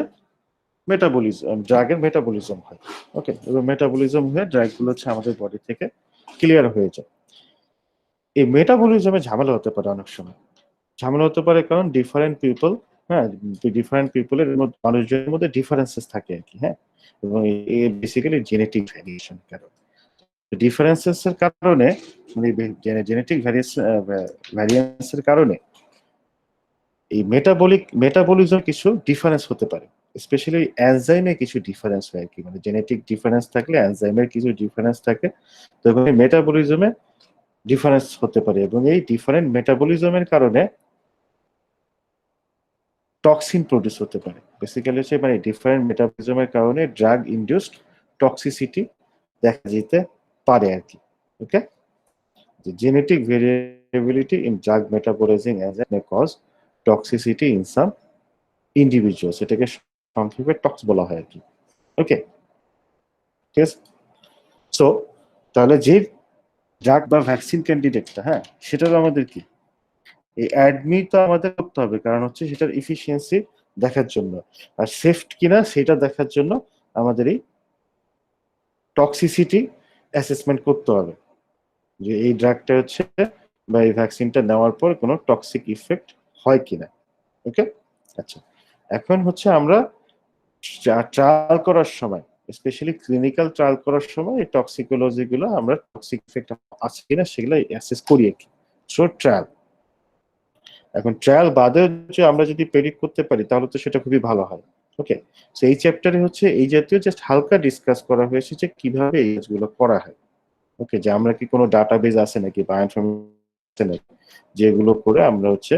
ড্রাগের মেটাবলিজম হয়। ওকে, এবং মেটাবলিজম হয়ে ড্রাগগুলো হচ্ছে আমাদের বডি থেকে ক্লিয়ার হয়ে যায়। এই মেটাবলিজমে ঝামেলা হতে পারে, অনেক সময় ঝামেলা হতে পারে, কারণ ডিফারেন্ট পিপল, হ্যাঁ, ডিফারেন্ট পিপলের মধ্যে, মানুষজনের মধ্যে ডিফারেন্সেস থাকে আর কি। হ্যাঁ, এবং বেসিক্যালি জেনেটিক ভ্যারিয়েশন কারণ, ডিফারেন্সেস এর কারণে, মানে জেনেটিক ভ্যারিয়েন্সের কারণে এই মেটাবলিজম কিছু ডিফারেন্স হতে পারে, স্পেশালি এনজাইমে কিছু ডিফারেন্স হয় আর কি। মানে জেনেটিক ডিফারেন্স থাকলে এনজাইমের কিছু ডিফারেন্স থাকে, তখন মেটাবলিজমে ডিফারেন্স হতে পারে, এবং এই ডিফারেন্ট মেটাবলিজমের কারণে টক্সিন প্রডিউস হতে পারে। বেসিক্যালি হচ্ছে মানে ডিফারেন্ট মেটাবলিজমের কারণে ড্রাগ ইনডিউসড টক্সিসিটি দেখা যেতে পারে আর কি। Okay, genetic variability in drug metabolising enzyme may cause toxicity in some individuals, এটাকে সংক্ষেপে টক্স বলা হয় আর কি। ওকে, ঠিক আছে। সো তাহলে যে ড্রাগ বা ভ্যাকসিন ক্যান্ডিডেটটা, হ্যাঁ, সেটারও আমাদের কি এই অ্যাডমিট আমাদের করতে হবে, কারণ হচ্ছে সেটার এফিসিয়েন্সি দেখার জন্য, আর সেফ কিনা সেটা দেখার জন্য আমাদের এই টক্সিসিটি অ্যাসেসমেন্ট করতে হবে, যে এই ড্রাগটা হচ্ছে বা এই ভ্যাকসিনটা নেওয়ার পর কোনো টক্সিক ইফেক্ট হয় কিনা। ওকে, আচ্ছা, এখন হচ্ছে আমরা ট্রায়াল করার সময়, স্পেশালি ক্লিনিক্যাল ট্রায়াল করার সময় এই টক্সিকোলজি গুলো আমরা টক্সিক ইফেক্ট আছে কিনা সেগুলো অ্যাসেস করি আর কি থ্রু ট্রায়াল। এখন ট্রায়াল বাদে যে আমরা যদি প্রেডিক্ট করতে পারি তাহলে তো সেটা খুবই ভালো হয়। ওকে, সো এই চ্যাপ্টারে হচ্ছে এই জাতীয় জাস্ট হালকা ডিসকাস করা হয়েছে যে কিভাবে এই কাজগুলো করা হয়। ওকে, যে আমরা কি কোনো ডাটাবেজ আছে নাকি বা ইনফরমেশন যেগুলো করে আমরা হচ্ছে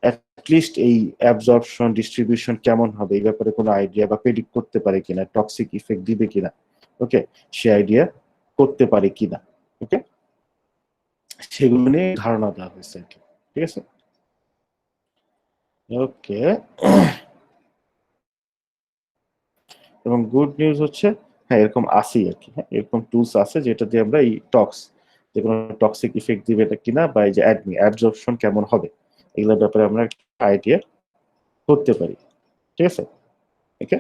অ্যাটলিস্ট এই অ্যাবজর্পশন ডিস্ট্রিবিউশন কেমন হবে এই ব্যাপারে কোনো আইডিয়া বা প্রেডিক্ট করতে পারে কিনা, টক্সিক ইফেক্ট দিবে কিনা, ওকে, সে আইডিয়া করতে পারে কিনা। ওকে, সেগুলো নিয়ে ধারণা দেওয়া হয়েছে আর কি। ঠিক আছে, ওকে। এবং গুড নিউজ হচ্ছে হ্যাঁ এরকম আসি আর কি, হ্যাঁ এরকম টুলস আছে যেটা দিয়ে আমরা এই যে কোনো টক্সিক ইফেক্ট দিবে কিনা বা এই যে অ্যাবজর্পশন কেমন হবে এগুলোর ব্যাপারে আমরা আইডিয়া করতে পারি। ঠিক আছে, ওকে,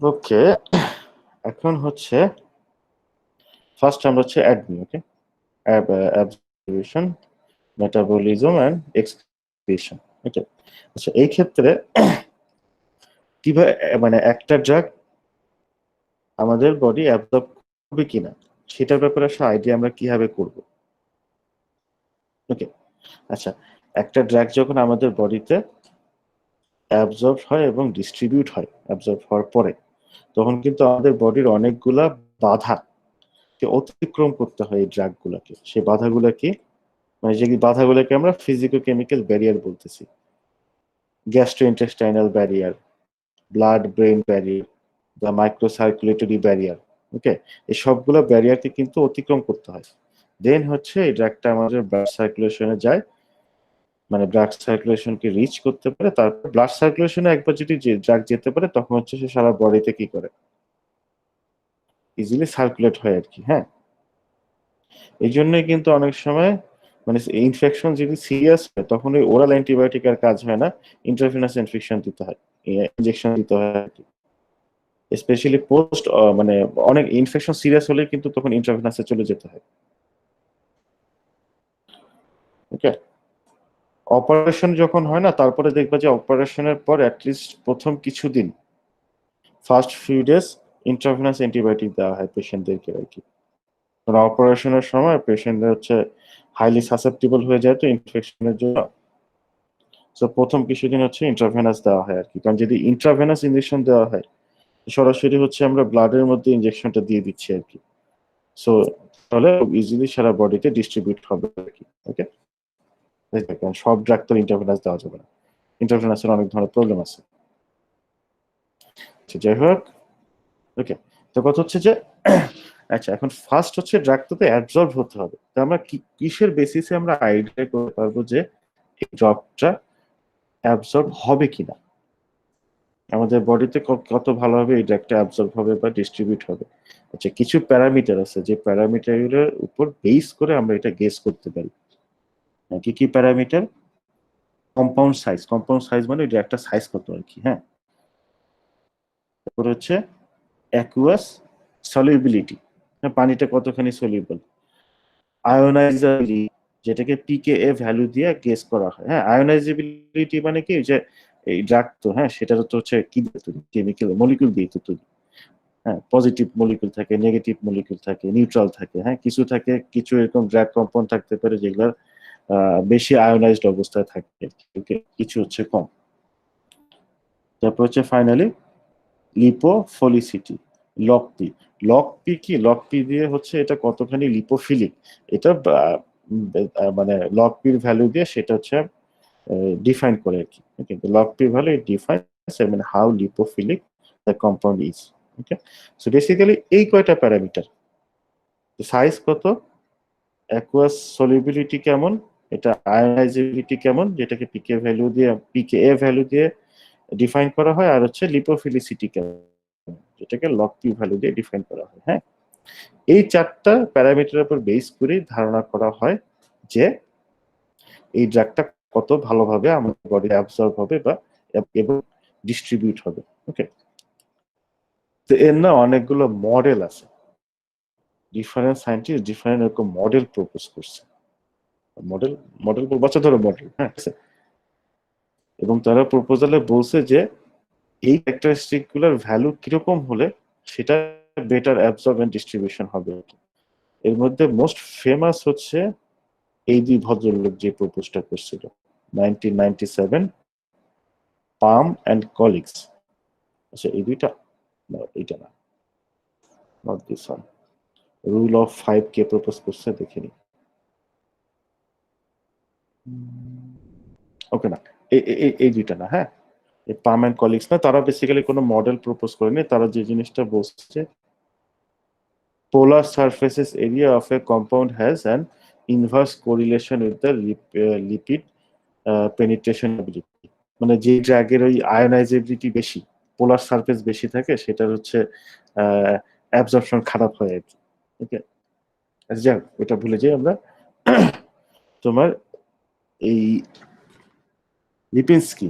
ওকে। এখন হচ্ছে ফার্স্ট আমরা হচ্ছে অ্যাডমি, ওকে, অ্যাবজর্পশন, মেটাবলিজম এন্ড এক্সক্রিশন। ওকে, আচ্ছা এই ক্ষেত্রে কিভাবে মানে একটা ড্রাগ আমাদের বডি অ্যাবজর্ব করবে কিনা সেটার ব্যাপারে আসলে আইডিয়া আমরা কিভাবে করব। ওকে, আচ্ছা একটা ড্রাগ যখন আমাদের বডিতে অ্যাবজর্ব হয় এবং ডিস্ট্রিবিউট হয় অ্যাবজর্ব হওয়ার পরে, তখন কিন্তু আমাদের বডির অনেকগুলা বাধা অতিক্রম করতে হয় এই ড্রাগগুলোকে। সেই বাধাগুলো কি, মানে যে বাধাগুলোকে আমরা ফিজিকো কেমিক্যাল ব্যারিয়ার বলতেছি, gastrointestinal barrier, blood brain barrier বা মাইক্রোসার্কুলেটরি ব্যারিয়ার। ওকে, এই সবগুলো ব্যারিয়ারকে কিন্তু অতিক্রম করতে হয়, দেন হচ্ছে এই ড্রাগটা আমাদের ব্লাড সার্কুলেশনে যায়, মানে ব্লাড সার্কুলেশনকে রিচ করতে পারে। তারপর ব্লাড সার্কুলেশনে একবার যদি ড্রাগ যেতে পারে তখন হচ্ছে সে সারা বডিতে কি করে, ইজিলি সার্কুলেট হয় আর কি। হ্যাঁ, এই জন্যই কিন্তু অনেক সময় মানে ইনফেকশন যদি সিরিয়াস হয় তখন ওই ওরাল অ্যান্টিবায়োটিক আর কাজ হয় না, ইন্ট্রাভেনাস ইনফেকশন দিতে হয়, ইনজেকশন দিতে হয় আর কি। স্পেশালি পোস্ট মানে অনেক ইনফেকশন সিরিয়াস হলে কিন্তু তখন ইন্ট্রাভেনাসে চলে যেতে হয়। ওকে, অপারেশন যখন হয় না তারপরে দেখবা যে অপারেশনের পর অ্যাটলিস্ট প্রথম কিছুদিন first few days intravenous antibiotic দেওয়া হয় পেশেন্টদেরকে আর কি। কারণ অপারেশনের সময় পেশেন্টরা হচ্ছে হাইলি সাসেপ্টিবল হয়ে যায় তো ইনফেকশনের জন্য। সো প্রথম কিছুদিন হচ্ছে ইন্ট্রাভেনাস দেওয়া হয় আর কি, কারণ যদি ইন্ট্রাভেনাস ইনজেকশন দেওয়া হয় সরাসরি হচ্ছে আমরা ব্লাডের মধ্যে ইনজেকশনটা দিয়ে দিচ্ছি আর কি। সো তাহলে ইজিলি সারা বডিতে ডিস্ট্রিবিউট হবে আর কি। ওকে, কারণ সব ড্রাগ তো ইন্ট্রাভেনাস দেওয়া যাবে না, ইন্টারভেনাসের অনেক ধরনের প্রবলেম আছে। আচ্ছা, যাই হোক, ওকে, তো কথা হচ্ছে যে আচ্ছা এখন ফার্স্ট হচ্ছে ড্রাগটা তো অ্যাবজর্ব হতে হবে, তো আমরা কিসের বেসিসে আমরা আইডিয়া করতে পারবো যে এই ড্রাগটা অ্যাবজর্ব হবে কিনা, আমাদের বডিতে কত ভালোভাবে এই ড্রাগটা অ্যাবজর্ব হবে বা ডিস্ট্রিবিউট হবে। আচ্ছা কিছু প্যারামিটার আছে যে প্যারামিটারের উপর বেস করে আমরা এটা গেস করতে পারি। কি কি প্যারামিটার? কম্পাউন্ড সাইজ মানে ওই ড্রাগটা সাইজ কত আর কি। হ্যাঁ, তারপর হচ্ছে অ্যাকুয়াস সলিউবিলিটি, পানিটা কতখানি সলিউবল, আয়োনাইজাবিলিটি যেটাকে পিকেএ ভ্যালু দিয়ে গেস করা হয়। হ্যাঁ, আয়োনাইজেবিলিটি মানে কি যে এই ড্রাগ তো হ্যাঁ সেটা তো হচ্ছে কি কেমিক্যাল মলিকুল দিয়ে তো তৈরি। হ্যাঁ, পজিটিভ মলিকুল থাকে, নেগেটিভ মলিকুল থাকে, নিউট্রাল থাকে, হ্যাঁ কিছু থাকে, কিছু এরকম ড্রাগ কম্পাউন্ড থাকতে পারে যেগুলো বেশি আয়োনাইজড অবস্থায় থাকে, কিছু হচ্ছে কম। তারপর হচ্ছে ফাইনালি লিপোফিলিসিটি, লকপি। লকপি কি, লকপি দিয়ে হচ্ছে এটা কতখানি লিপোফিলিক, এটা মানে লকপির ভ্যালু দিয়ে সেটা হচ্ছে ডিফাইন করে আর কি। ওকে, লকপির ভ্যালু ইট ডিফাইন্স মানে how lipophilic the compound is. Okay, so basically এই কয়টা প্যারামিটার, সাইজ কত, অ্যাকুয়াস সলিউবিলিটি কেমন, এটা আয়োনাইজেবিলিটি কেমন যেটাকে পিকে ভ্যালু দিয়ে ডিফাইন করা হয়, আর হচ্ছে লিপোফিলিসিটি কেমন যেটাকে লক পি ভ্যালু দিয়ে ডিফাইন করা হয়। হ্যাঁ, এই চারটা প্যারামিটারের উপর বেস করে ধারণা করা হয় যে এই ড্রাগটা কত ভালোভাবে আমাদের বডি অ্যাবসর্ব হবে বা এবং ডিস্ট্রিবিউট হবে। ওকে, তো এর না অনেকগুলো মডেল আছে। ডিফারেন্ট সায়েন্টিস্ট ডিফারেন্ট এরকম মডেল প্রপোজ করছে। মডেল মডেল বাচ্চা ধরো মডেল, হ্যাঁ, এবং তারা প্রপোজালে বলছে যে এই ক্যারেক্টারিস্টিক গুলোর ভ্যালু কিরকম হলে সেটা বেটার অ্যাবজর্ব এন্ড ডিস্ট্রিবিউশন হবে। এর মধ্যে মোস্ট ফেমাস হচ্ছে এই দুই ভদ্রলোক যে প্রপোজটা করছিল 1997, পাম অ্যান্ড কলিগস। আচ্ছা এই দুইটা না, এইটা না, not this one. Rule of 5 K propose করছে দেখিনি। ওকে না, এই দুইটা না, হ্যাঁ, পাম অ্যান্ড কলিগস না, তারা বেসিক্যালি কোনো মডেল প্রপোজ করেনি। তারা যে জিনিসটা বলছে, polar surfaces area of a compound has an inverse correlation with the lipid penetration ability। মানে যে ড্রাগের ওই আয়োনাইজেবিলিটি বেশি, পোলার সারফেস বেশি থাকে, সেটার হচ্ছে অ্যাবজর্পশন খারাপ হয় আর কি। ওকে, আচ্ছা যাক ওটা ভুলে যাই আমরা। তোমার এই লিপিনস্কি,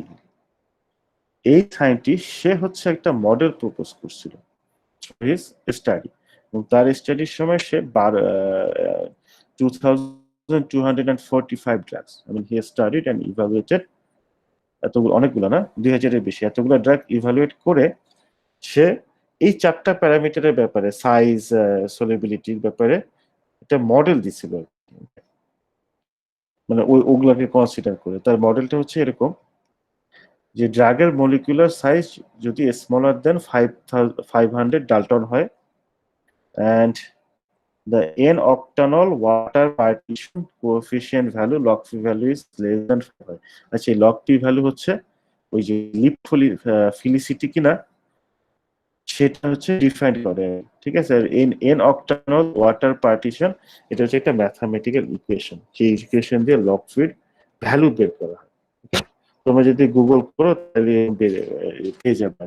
এই সায়েন্টিস্ট, সে হচ্ছে একটা মডেল প্রপোজ করছিল স্টাডি, এবং তার স্টাডির সময় সে 2245 drugs, I mean he studied and evaluated, এতগুলো, অনেকগুলো না, 2000-এর বেশি, এতগুলো ড্রাগ ইভালুয়েট করে সে এই 4টা প্যারামিটারের ব্যাপারে, সাইজ, সলিবিলিটির ব্যাপারে একটা মডেল দিছিল। মানে ওগুলাকে কনসিডার করে তার মডেলটা হচ্ছে এরকম যে ড্রাগের মলিকুলার সাইজ যদি স্মলার দেন 500 ডাল্টন হয়, and the n-octanol water partition coefficient value log p value is less than 5 হয়। আচ্ছা এই log p ভ্যালু হচ্ছে ওই যে লিপোফিলিসিটি কিনা সেটা হচ্ছে ডিফাইন করে, ঠিক আছে। আর n-octanol water partition এটা হচ্ছে একটা ম্যাথমেটিক্যাল ইকুয়েশন, সেই ইকুয়েশন দিয়ে log p এর ভ্যালু বের করা হয়। তোমরা যদি গুগল করো তাহলে পেয়ে যাবে।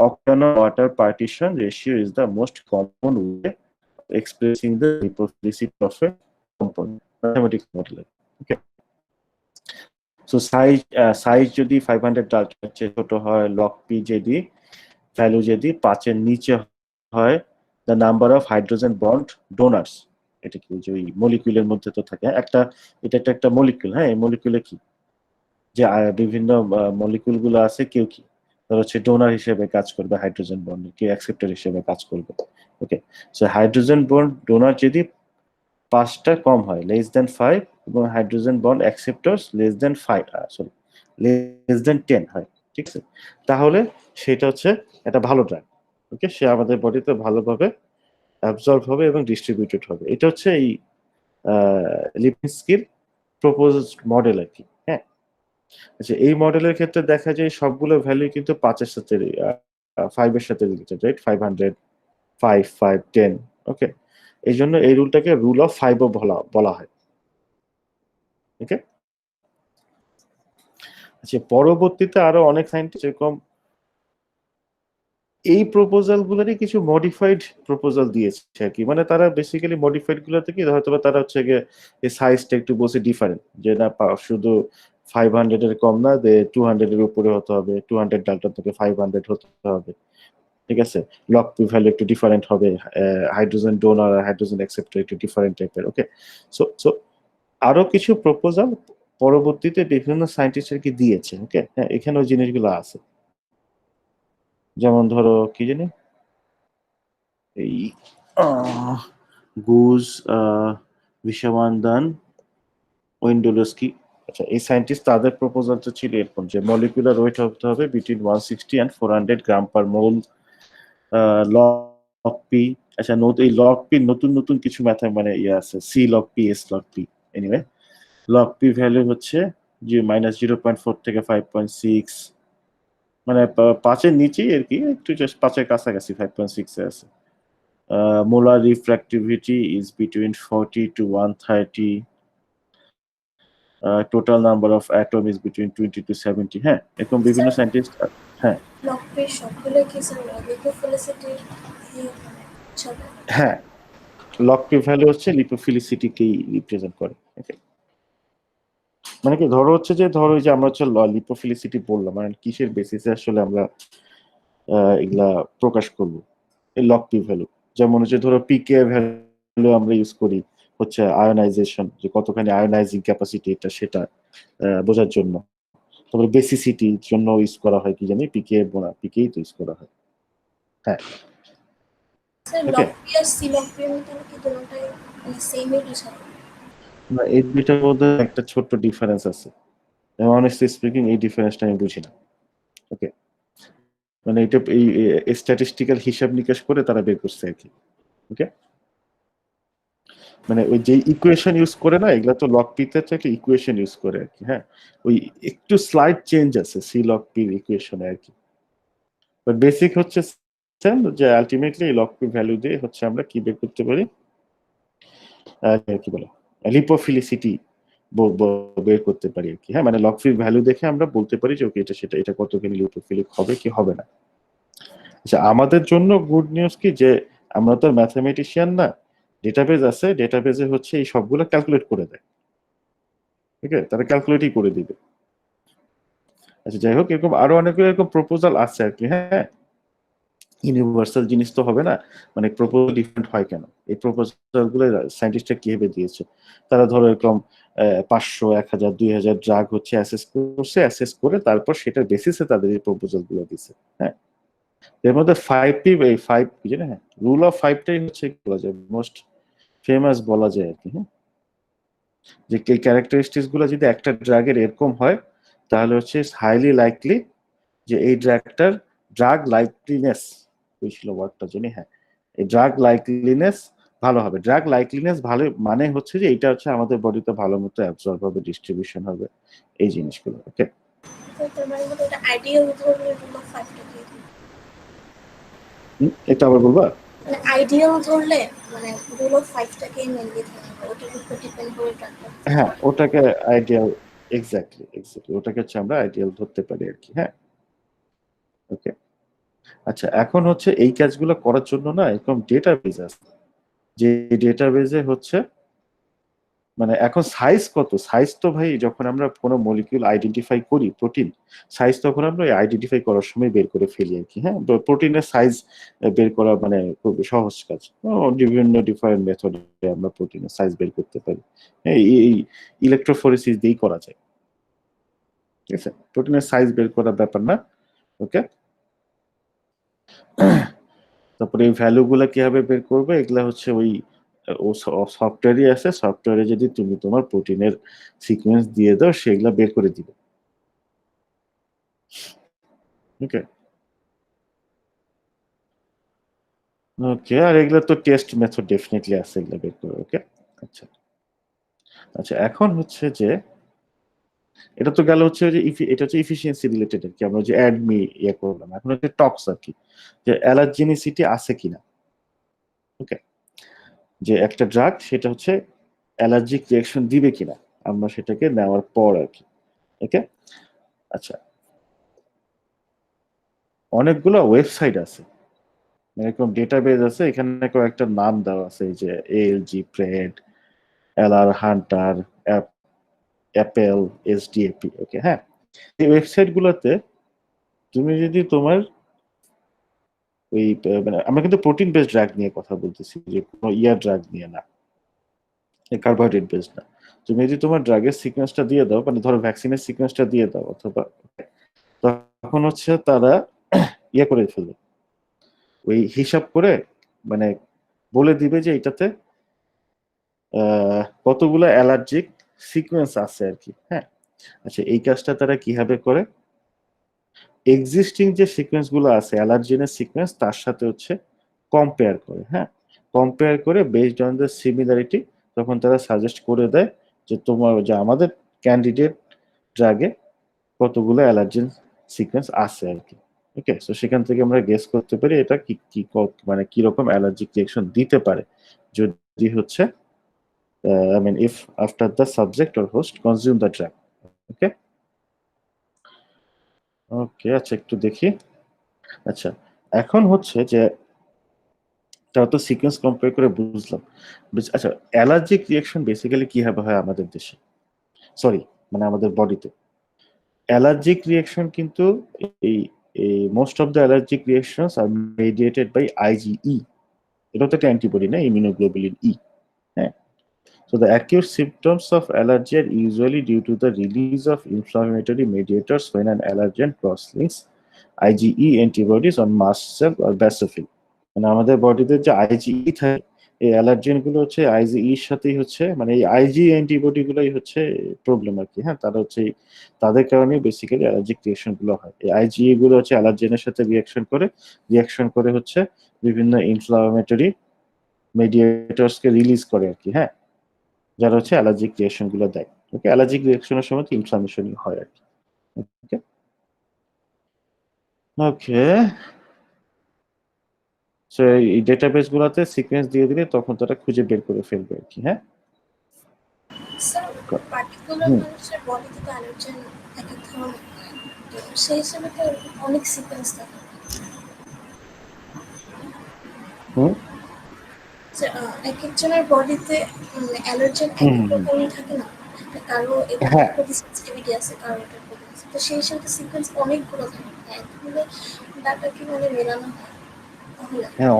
Octanol water partition ratio is the most common way expressing the lipophilicity of a component, mathematical model. Okay, so size যদি 500 ডাল্টন চেয়ে ছোট হয়, log p যদি ভ্যালু যদি 5 এর নিচে হয়, the number of hydrogen bond donors, এটা কি যে ওই মলিকিউলের মধ্যে তো থাকে একটা, এটা একটা মলিকিউল, হ্যাঁ, এই মলিকিউলে কি যে বিভিন্ন মলিকিউল গুলো আছে, কেউ কি তার হচ্ছে ডোনার হিসেবে কাজ করবে, হাইড্রোজেন বন্ড কি অ্যাকসেপ্টর হিসেবে কাজ করবে। Okay, so hydrogen bond donor যদি 5টা কম হয়, লেস দেন 5, এবং hydrogen bond acceptors less than 5, sorry less than 10 হয়, ঠিক আছে, তাহলে সেটা হচ্ছে একটা ভালো ড্রাগ। ওকে, সে আমাদের বডিতে ভালোভাবে অ্যাবজর্ব হবে এবং ডিস্ট্রিবিউটেড হবে। এটা হচ্ছে এই লিপিনস্কির প্রপোজড মডেল আর কি। হ্যাঁ, আচ্ছা এই মডেলের ক্ষেত্রে দেখা যায় সবগুলো ভ্যালু কিন্তু 5 এর সাথে 5 এর সাথে রিলেটেড, রাইট? 500, 5, 5, 10। ওকে, এই জন্য এই রুলটাকে রুল অফ 5 বলা হয়। ওকে, আচ্ছা পরবর্তীতে আরো অনেক সায়েন্টিস্ট এরকম এই প্রপোজাল গুলোরই কিছু মডিফাইড প্রপোজাল দিয়েছে আর কি। মানে তারা বেসিক্যালি মডিফাইড গুলো থেকে হয়তো তারা হচ্ছে গিয়ে এই সাইজটা একটু বসে ডিফারেন্ট, যে না শুধু 500 এর কম না, 200 এর উপরে হতে হবে, 200 ডাল্টন থেকে 500 হতে হবে, ঠিক আছে, লগ পি ভ্যালু একটু ডিফারেন্ট হবে, হাইড্রোজেন ডোনার আর হাইড্রোজেন অ্যাকসেপ্টর একটু ডিফারেন্ট টাইপের। ওকে, সো আরো কিছু প্রপোজাল পরবর্তীতে বিভিন্ন সায়েন্টিস্টের কি দিয়েছে। ওকে, হ্যাঁ, এখানে ওই জিনিসগুলো আছে, যেমন ধরো কি জানি এই গুজ ভিশাওয়ান্দান ওয়েন্ডোলস্কি। আচ্ছা এই সায়েন্টিস্ট তাদের প্রপোজালটা ছিল এরকম যে মলিকুলার ওয়েট হতে হবে between 160 and 400 gram per mole log P. আচ্ছা এই লগ পি নতুন নতুন কিছু ম্যাথ মানে ইয়ে আছে, C log P, S log P, anyway log P value হচ্ছে যে -0.4 থেকে 5.6, মানে 5 এর নিচেই আর কি, একটু জাস্ট 5 এর কাছাকাছি, 5.6 এ আছে। Molar refractivity is between 40 to 130, total number of atom is between 20 to 70। হ্যাঁ, এরকম বিভিন্ন সায়েন্টিস্ট। হ্যাঁ লগ পি সবগুলো কি স্যার লিপোফিলিসিটির হ্যাঁ, লগ পি ভ্যালু হচ্ছে লিপোফিলিসিটিকেই রিপ্রেজেন্ট করে। মানে কি ধরো হচ্ছে যে ধরো যে আমরা হচ্ছে লিপোফিলিসিটি বললাম, মানে কিসের বেসিসে আসলে আমরা এগুলা প্রকাশ করব, এই লগ পি ভ্যালু। যেমন হচ্ছে ধরো পিকে ভ্যালু আমরা ইউজ করি হচ্ছে আয়োনাইজেশন, যে কতখানি আয়োনাইজিং ক্যাপাসিটি এটা সেটা বোঝার জন্য। তারপরে বেসিসিটির জন্য ইউজ করা হয় কি জানি, পিকে পিকেই তো ইউজ করা হয়। হ্যাঁ, sir okay. Log P R C log P এর মধ্যে কি দুটোটাই মানে সেমই বোঝায়? না, এই দুইটার মধ্যে একটা ছোট্ট ডিফারেন্স আছে, অনেস্টলি স্পিকিং এই ডিফারেন্সটা আমি বুঝি না। ওকে, মানে এটা এই স্ট্যাটিস্টিক্যাল হিসাব নিকাশ করে তারা বের করছে আর কি। ওকে, মানে ওই যে ইকুয়েশন ইউজ করে না, এগুলা তো লগ পিতে একটা ইকুয়েশন ইউজ করে আর কি। হ্যাঁ, ওই একটু স্লাইড চেঞ্জ আছে সি লগ পির ইকুয়েশনে আর কি, বাট বেসিক হচ্ছে সেম, যে আলটিমেটলি লগ পি ভ্যালু দিয়ে হচ্ছে আমরা কি বের করতে পারি, কি বলে লিপোফিলিসিটি বের করতে পারি আর কি। হ্যাঁ, মানে লগ পি ভ্যালু দেখে আমরা বলতে পারি যে ওকে এটা সেটা এটা কতখানি লিপোফিলিক হবে কি হবে না। আচ্ছা, আমাদের জন্য গুড নিউজ কি যে আমরা তো ম্যাথমেটিশিয়ান না, ডেটাবেজ আছে, ডেটাবেজে হচ্ছে এই সবগুলো ক্যালকুলেট করে দেয়। ঠিক আছে, তারা ক্যালকুলেটই করে দিবে। আচ্ছা, যাই হোক, এরকম আরো অনেকগুলো এরকম প্রপোজাল আছে আর কি। হ্যাঁ, ইউনিভার্সাল জিনিস তো হবে না, মানে প্রপোজাল ডিফারেন্ট হয় কেন, এই প্রপোজাল গুলো সায়েন্টিস্টরা কিভাবে দিয়েছে। তারা ধরো এরকম 500, 1000, 2000 ড্রাগ হচ্ছে অ্যাসেস করছে, অ্যাসেস করে তারপর সেটার বেসিসে তাদের এই প্রপোজাল গুলো দিচ্ছে। হ্যাঁ, এর মধ্যে 5টি, এই 5 কি জানেন, হ্যাঁ, রুল অফ 5টাই হচ্ছে বলা যায় মোস্ট ফেমাস বলা যায় আর কি। হ্যাঁ, যে এই ক্যারেক্টারিস্টিক্স গুলো যদি একটা ড্রাগের এরকম হয়, তাহলে হচ্ছে হাইলি লাইকলি যে এই ড্রাগটার ড্রাগ লাইকলিনেস, ওই ছিল ওয়ার্ডটা জানি, হ্যাঁ, এই ড্রাগ লাইকলিনেস ভালো হবে। ড্রাগ লাইকলিনেস ভালো মানে হচ্ছে যে এটা হচ্ছে আমাদের বডিতে ভালো মতো অ্যাবজর্ব হবে, ডিস্ট্রিবিউশন হবে, এই জিনিসগুলো। ওকে, তো তার মানে মধ্যে এটা আইডিয়াল ধরলে রুল অফ 5টা কি? এটা আবার বলবা? মানে আইডিয়াল ধরলে মানে রুল অফ 5টাকেই মেনলি ধরতে হবে, ওটার উপর ডিপেন্ড করে ট্রাকটা। হ্যাঁ, ওটাকে আইডিয়াল, এক্স্যাক্টলি ওটাকে হচ্ছে আমরা আইডিয়াল ধরতে পারি আর কি। হ্যাঁ, ওকে। আচ্ছা, এখন হচ্ছে এই কাজগুলো করার জন্য না এরকম ডেটাবেজ আছে, যে ডেটাবেজে হচ্ছে মানে এখন সাইজ কত, সাইজ তো ভাই যখন আমরা কোনো মলিকিউল আইডেন্টিফাই করি, প্রোটিন সাইজ তখন আমরা আইডেন্টিফাই করার সময় বের করে ফেলি আর কি। হ্যাঁ, প্রোটিনের সাইজ বের করা মানে খুব সহজ কাজ। বিভিন্ন ডিফারেন্ট মেথডে আমরা প্রোটিনের সাইজ বের করতে পারি। এই ইলেকট্রোফোরেসিস দিয়েই করা যায়। ঠিক আছে, প্রোটিনের সাইজ বের করার ব্যাপার না। ওকে, তারপরে এই ভ্যালু গুলা কিভাবে বের করবে, এগুলা হচ্ছে ওই সফটওয়্যারই আছে, সফটওয়্যারে যদি তুমি তোমার প্রোটিনের সিকোয়েন্স দিয়ে দাও সেগুলা বের করে দিবে। ওকে, ওকে, আর এগুলা তো টেস্ট মেথড ডেফিনেটলি আছে এগুলা বের করে। ওকে, আচ্ছা। আচ্ছা, এখন হচ্ছে যে এটা তো গেল হচ্ছে যে এটা হচ্ছে ইফিসিয়েন্সি রিলেটেড আর কি, আমরা যে অ্যাডমি ইয়ে করলাম। এখন হচ্ছে টক্স আর কি, যে অ্যালার্জেনিসিটি আছে কিনা। ওকে, যে একটা ড্রাগ সেটা হচ্ছে অ্যালার্জিক রিয়াকশন দিবে কিনা আমরা সেটাকে নেওয়ার পর আর কি। ওকে, আচ্ছা, অনেকগুলো ওয়েবসাইট আছে, এরকম ডেটাবেজ আছে, এখানে কয়েকটা নাম দেওয়া আছে, এই যে এএলজি, প্রেড, এলআর হান্টার, অ্যাপেল, এসডিএপি। ওকে, হ্যাঁ, এই ওয়েবসাইট গুলোতে তুমি যদি তোমার ওই মানে আমরা কিন্তু প্রোটিন বেসড ড্রাগ নিয়ে কথা বলতেছি, যে কোনো ইয়ার ড্রাগ নিয়ে না, কার্বোহাইড্রেট বেসড না। তুমি যদি তোমার ড্রাগের সিকোয়েন্সটা দিয়ে দাও, মানে ধরো ভ্যাকসিনের সিকোয়েন্সটা দিয়ে দাও, অথবা তখন হচ্ছে তারা ইয়ে করে ফেলবে, ওই হিসাব করে মানে বলে দিবে যে এটাতে কতগুলো অ্যালার্জিক সিকোয়েন্স আছে আর কি। হ্যাঁ, আচ্ছা, এই কাজটা তারা কিভাবে করে, এক্সিস্টিং যে সিকোয়েন্স গুলো আছে অ্যালার্জেনের সিকোয়েন্স তার সাথে হচ্ছে কম্পেয়ার করে। হ্যাঁ, কম্পেয়ার করে বেসড অন দ্য সিমিলারিটি তখন তারা সাজেস্ট করে দেয় যে তোমার যে আমাদের ক্যান্ডিডেট ড্রাগে কতগুলো অ্যালার্জেন সিকোয়েন্স আছে আর কি। ওকে, তো সেখান থেকে আমরা গেস করতে পারি এটা কি কি মানে কি রকম অ্যালার্জিক রিঅ্যাকশন দিতে পারে যদি হচ্ছে I mean if after the subject or host consume the drug. ওকে, ওকে, আচ্ছা, একটু দেখি। আচ্ছা, এখন হচ্ছে যে তারা তো সিকোয়েন্স কম্পেয়ার করে বুঝলাম। আচ্ছা, অ্যালার্জিক রিঅ্যাকশন বেসিক্যালি কিভাবে হয় আমাদের দেশে, সরি মানে আমাদের বডিতে। অ্যালার্জিক রিঅ্যাকশন কিন্তু এই most of the allergic reactions are mediated by IgE. এটা তো একটা অ্যান্টিবডি না, ইমিউনোগ্লোবুলিন ই। হ্যাঁ, so the acute symptoms of allergy are usually due to the release of inflammatory mediators when an allergen cross-links IgE antibodies on mast cell or basophil। মানে আমাদের বডিতে যে IgE থাকে, এই অ্যালার্জেন গুলো হচ্ছে আইজিই এর সাথেই হচ্ছে, মানে এই আইজি অ্যান্টিবডি গুলোই হচ্ছে প্রবলেম আর কি। হ্যাঁ, তারা হচ্ছে তাদের কারণে বেসিক্যালি অ্যালার্জিক রিঅ্যাকশন গুলো হয়। এই আইজিই গুলো হচ্ছে অ্যালার্জেনের সাথে রিঅ্যাকশন করে হচ্ছে বিভিন্ন ইনফ্লামেটরি মেডিয়েটরসকে রিলিজ করে আর কি। হ্যাঁ, যারা হচ্ছে অ্যালার্জিক রিঅ্যাকশন গুলো দেয়। ওকে, অ্যালার্জিক রিঅ্যাকশনের সময় ইনফ্লামেশনই হয় আর কি। ওকে ওকে, সো এই ডেটাবেস গুলোতে সিকোয়েন্স দিয়ে দিলে তখন তারা খুঁজে বের করে ফেলবে আর কি। হ্যাঁ, স্যার পার্টিকুলার হুম মানুষের বডিতে তো অ্যালার্জেন এক এক ধরনের, তো সেই হিসেবে তো অনেক সিকোয়েন্স থাকে। হুম যে, এক একজনের বডিতে অ্যালার্জেন এক হুম এক হুম, রকমের থাকে না, কারো এটার হ্যাঁ প্রতি সেন্সিটিভিটি আছে, কারো এটার প্রতি আছে। তো সেই হিসাবে সিকোয়েন্স অনেকগুলো থাকে, এতগুলো ডাটা কি মানে মেলানো হয় তাহলে? হ্যাঁ,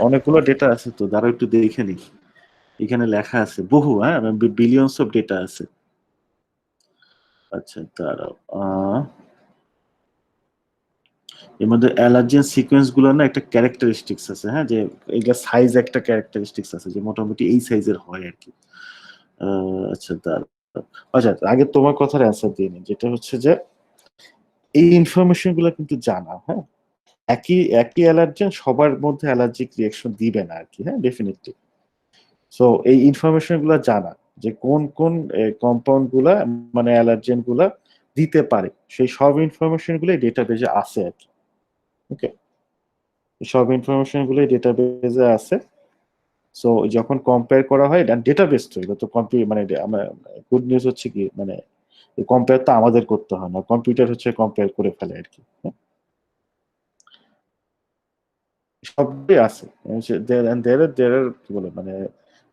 অনেকগুলো ডেটা আছে, তো যারা একটু দেখে নি, এখানে লেখা আছে বহু, হ্যাঁ, বিলিয়নস অফ ডেটা আছে। আচ্ছা, দাঁড়াও, এর মধ্যে অ্যালার্জেন সিকোয়েন্স গুলো না একটা ক্যারেক্টারিস্টিক্স আছে। হ্যাঁ, যে এগুলা সাইজ একটা ক্যারেক্টারিস্টিক্স আছে, যে মোটামুটি এই সাইজের হয় আর কি। আচ্ছা, দাঁড়াও, আচ্ছা আগে তোমার কথার অ্যান্সার দিয়ে নিই, যেটা হচ্ছে যে এই ইনফরমেশন গুলো কিন্তু জানা। হ্যাঁ, একই একই অ্যালার্জেন সবার মধ্যে অ্যালার্জিক রিঅ্যাকশন দিবে না আর কি। হ্যাঁ, ডেফিনেটলি। সো এই ইনফরমেশন গুলো জানা, যে কোন কোন কম্পাউন্ড গুলা মানে অ্যালার্জেন গুলা দিতে পারে, সেই সব ইনফরমেশন গুলো ডেটাবেজে আছে আর কি। ওকে, সব ইনফরমেশন গুলো ডেটাবেজে আছে। সো যখন কম্পেয়ার করা হয়, ডেটাবেস তো এটা তো মানে গুড নিউজ হচ্ছে কি, মানে কম্পেয়ার তো আমাদের করতে হয় না, কম্পিউটার হচ্ছে কম্পেয়ার করে ফেলে আর কি। হ্যাঁ, সবই আছে। দেয়ার কি বলে, মানে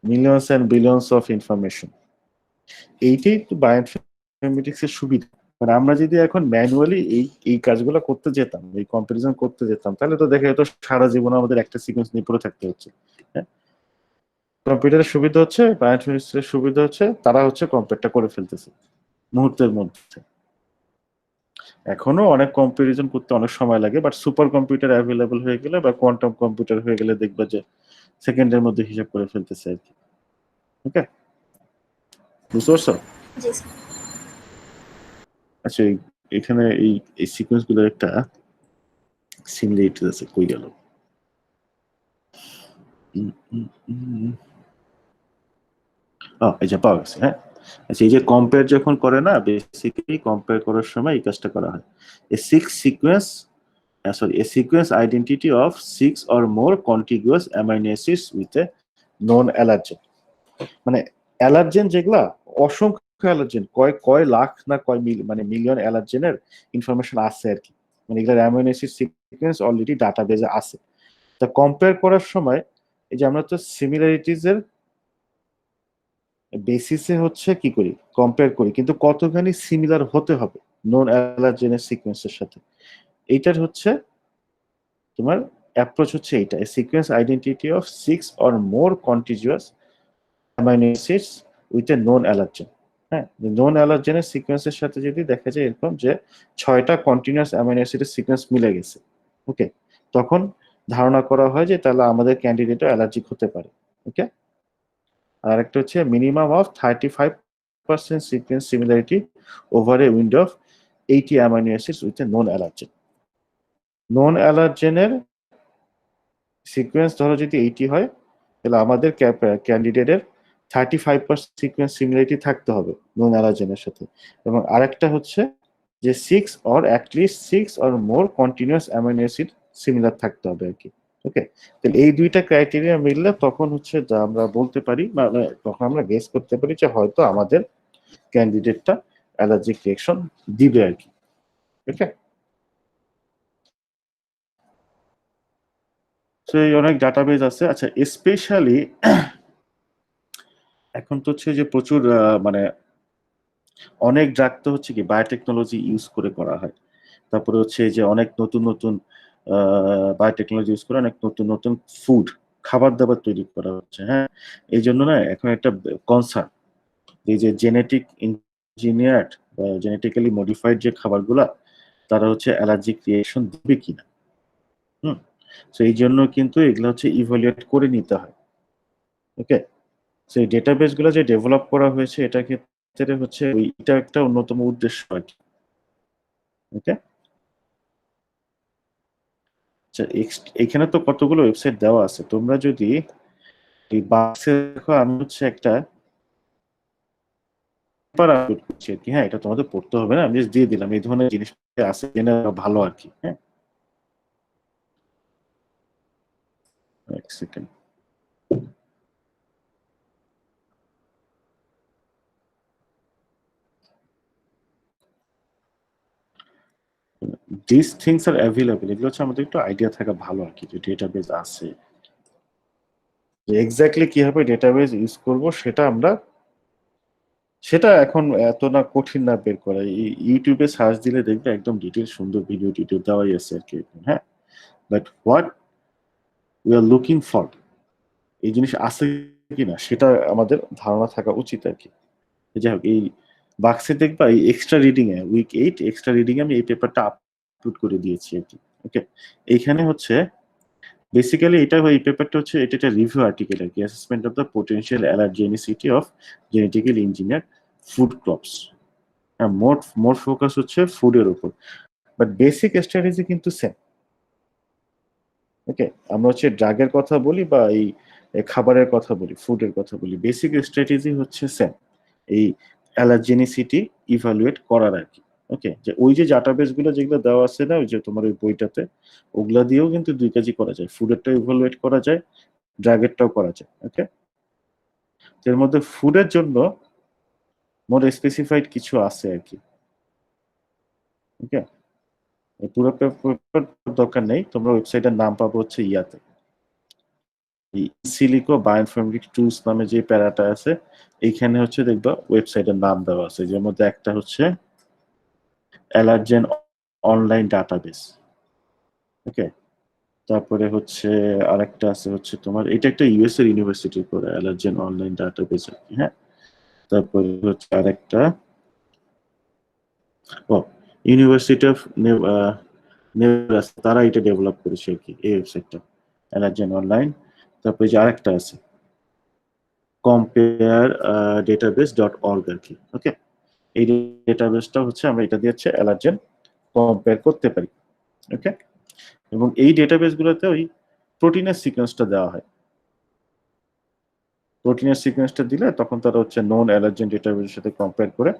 millions and billions of information. এইটাই তো বায়োইনফরমেটিক্স এর সুবিধা। মানে আমরা যদি এখন ম্যানুয়ালি এই কাজগুলো করতে যেতাম, এই কম্পারিজন করতে যেতাম, তাহলে তো দেখা যেত সারা জীবন আমাদের একটা সিকোয়েন্স নিয়ে পড়ে থাকতে হচ্ছে। হ্যাঁ, কম্পিউটারের সুবিধা হচ্ছে, বায়োইনফরমেটিক্স এর সুবিধা হচ্ছে, তারা হচ্ছে কম্পেয়ারটা করে ফেলতেছে মুহূর্তের মধ্যে। এখনো অনেক কম্পারিজন করতে অনেক সময় লাগে, বাট সুপার কম্পিউটার অ্যাভেলেবল হয়ে গেলে বা কোয়ান্টাম কম্পিউটার হয়ে গেলে দেখবা যে সেকেন্ডের মধ্যে হিসাব করে ফেলতেছে আর কি। ওকে, বুঝতে পারছো? জি স্যার। আচ্ছা, এখানে এই সিকোয়েন্স গুলোর একটা সিমিলারিটি আছে, কই গেল? এই যে পাওয়া গেছে। হ্যাঁ, আচ্ছা, এই যে কম্পেয়ার যখন করে না, বেসিক্যালি কম্পেয়ার করার সময় এই কাজটা করা হয়। A sequence identity of 6 or more contiguous amino acids with a known allergen। মানে অ্যালার্জেন যেগুলা, অসংখ্য অ্যালার্জেন, কয় কয় লাখ না কয় মানে মিলিয়ন অ্যালার্জেনের ইনফরমেশন আছে আর কি। মানে এগুলোর অ্যামিনো অ্যাসিড সিকোয়েন্স অলরেডি ডাটাবেজে আছে। তা কম্পেয়ার করার সময় এই যে আমরা তো সিমিলারিটিজ এর বেসিসে হচ্ছে কি করি, কম্পেয়ার করি, কিন্তু কতখানি সিমিলার হতে হবে নন অ্যালার্জেনের সিকোয়েন্সের সাথে, এইটার হচ্ছে তোমার অ্যাপ্রোচ হচ্ছে এইটা, sequence identity of 6 or more contiguous amino acids with a non allergen. হ্যাঁ, নন অ্যালার্জেনের সিকোয়েন্সের সাথে যদি দেখা যায় এরকম যে 6টা কন্টিনিউয়াস অ্যামাইনো অ্যাসিডের সিকোয়েন্স মিলে গেছে, ওকে, তখন ধারণা করা হয় যে তাহলে আমাদের ক্যান্ডিডেটও অ্যালার্জিক হতে পারে। ওকে, আর একটা হচ্ছে minimum of 35% sequence similarity over a window of 80 amino acids with a non allergen. Non অ্যালার্জেনের সিকোয়েন্স ধরো যদি 80 হয়, তাহলে আমাদের ক্যান্ডিডেটের 35% সিকোয়েন্স সিমিলারিটি থাকতে হবে নন অ্যালার্জেনের সাথে। এবং আরেকটা হচ্ছে যে 6 or at least 6 or more continuous amino acid similar থাকতে হবে আর কি। ওকে, তাহলে এই দুইটা ক্রাইটেরিয়া মিললে তখন হচ্ছে যা আমরা বলতে পারি, মানে তখন আমরা গেস করতে পারি যে হয়তো আমাদের ক্যান্ডিডেটটা অ্যালার্জিক রিঅ্যাকশন দিবে আর কি। ওকে, সেই অনেক ডাটাবেজ আছে। আচ্ছা, স্পেশালি এখন তো হচ্ছে যে প্রচুর মানে অনেক ড্রাগ তো হচ্ছে কি বায়োটেকনোলজি ইউজ করে করা হয়। তারপরে হচ্ছে যে অনেক নতুন নতুন বায়োটেকনোলজি ইউজ করে অনেক নতুন নতুন ফুড খাবার দাবার তৈরি করা হচ্ছে। হ্যাঁ, এই জন্য না এখন একটা কনসার্ন, এই যে জেনেটিক ইঞ্জিনিয়ার্ড বা জেনেটিক্যালি মডিফাইড যে খাবারগুলা, তারা হচ্ছে অ্যালার্জিক রিয়েকশন দিবে কিনা। হুম, তো এই জন্য কিন্তু এগুলো হচ্ছে ইভালুয়েট করে নিতে হয়। ওকে, তো এই ডেটাবেস গুলো যে ডেভেলপ করা হয়েছে এটা ক্ষেত্রে হচ্ছে এটা একটা অন্যতম উদ্দেশ্য আর কি। ওকে, আচ্ছা, এখানে তো কতগুলো ওয়েবসাইট দেওয়া আছে, তোমরা যদি এই বাক্সে দেখো আমি হচ্ছে একটা পেপার আপলোড করছি আর কি। হ্যাঁ, এটা তোমাদের পড়তে হবে না, আমি জাস্ট দিয়ে দিলাম, এই ধরনের জিনিস আছে জেনে ভালো আর কি। হ্যাঁ, এক second. This things are available, এগুলো হচ্ছে আমাদের একটু আইডিয়া থাকা ভালো আর কি, যে ডেটাবেস আছে, এক্স্যাক্টলি কিভাবে ডেটাবেস ইউজ করব সেটা এখন এত না কঠিন না বের করা। ইউটিউবে সার্চ দিলে দেখবে একদম ডিটেল সুন্দর ভিডিও টিডিও দেওয়াই আছে আর কি। হ্যাঁ, but what we are looking for, এই জিনিস আছে কিনা সেটা আমাদের ধারণা থাকা উচিত আর কি। যাই হোক, এই বাক্সে দেখবা এই এক্সট্রা রিডিং এ উইক 8 এক্সট্রা রিডিং এ আমি এই পেপারটা আপলোড করে দিয়েছি আর কি। ওকে, এইখানে হচ্ছে বেসিক্যালি এটা এই পেপারটা হচ্ছে এটা একটা রিভিউ আর্টিকেল আর কি, assessment of the potential allergenicity of genetically engineer food crops. হ্যাঁ, মোর ফোকাস হচ্ছে ফুডের উপর, বাট বেসিক স্ট্র্যাটেজি কিন্তু সেম। ওকে, আমরা হচ্ছে ড্রাগের কথা বলি বা এই খাবারের কথা বলি, ফুডের কথা বলি, বেসিক স্ট্র্যাটেজি হচ্ছে সেম, এই অ্যালার্জেনিসিটি ইভালুয়েট করার আর কি। ওকে, যে ওই যে ডাটাবেস গুলো যেগুলো দেওয়া আছে না ওই যে তোমার ওই বইটাতে, ওগুলা দিয়েও কিন্তু দুই কাজই করা যায়, ফুডেরটা ইভালুয়েট করা যায়, ড্রাগেরটাও করা যায়। ওকে, এর মধ্যে ফুডের জন্য মোর স্পেসিফাইড কিছু আছে আর কি। ওকে, পুরো পেপার দরকার নেই, তোমরা ওয়েবসাইটের নাম পাবো হচ্ছে ইয়াতে, সিলিকো বায়োইনফরমেটিক টুলস নামে যে প্যারাটা আছে, এইখানে হচ্ছে দেখবা ওয়েবসাইটের নাম দেওয়া আছে, যার মধ্যে একটা হচ্ছে অ্যালার্জেন অনলাইন ডাটাবেস। ওকে, তারপরে হচ্ছে আরেকটা আছে হচ্ছে তোমার, এটা একটা ইউএস এর ইউনিভার্সিটি করে অ্যালার্জেন অনলাইন ডাটাবেস আর কি। হ্যাঁ, তারপরে হচ্ছে আরেকটা ও ইউনিভার্সিটি অফ নেব্রাস্কা, তারা এটা ডেভেলপ করেছে আর কি, এই ওয়েবসাইটটা অ্যালার্জেন অনলাইন। তারপরে যে আরেকটা আছে কম্পেয়ার ডেটাবেস ডট অর্গ আর কি। ওকে, এই ডেটাবেসটা হচ্ছে আমরা এটা দিয়ে হচ্ছে অ্যালার্জেন কম্পেয়ার করতে পারি। ওকে, এবং এই ডেটাবেস গুলোতে ওই প্রোটিনের সিকোয়েন্সটা দেওয়া হয়, প্রোটিনের সিকোয়েন্সটা দিলে তখন তারা হচ্ছে নন অ্যালার্জেন ডেটাবেসের সাথে কম্পেয়ার করে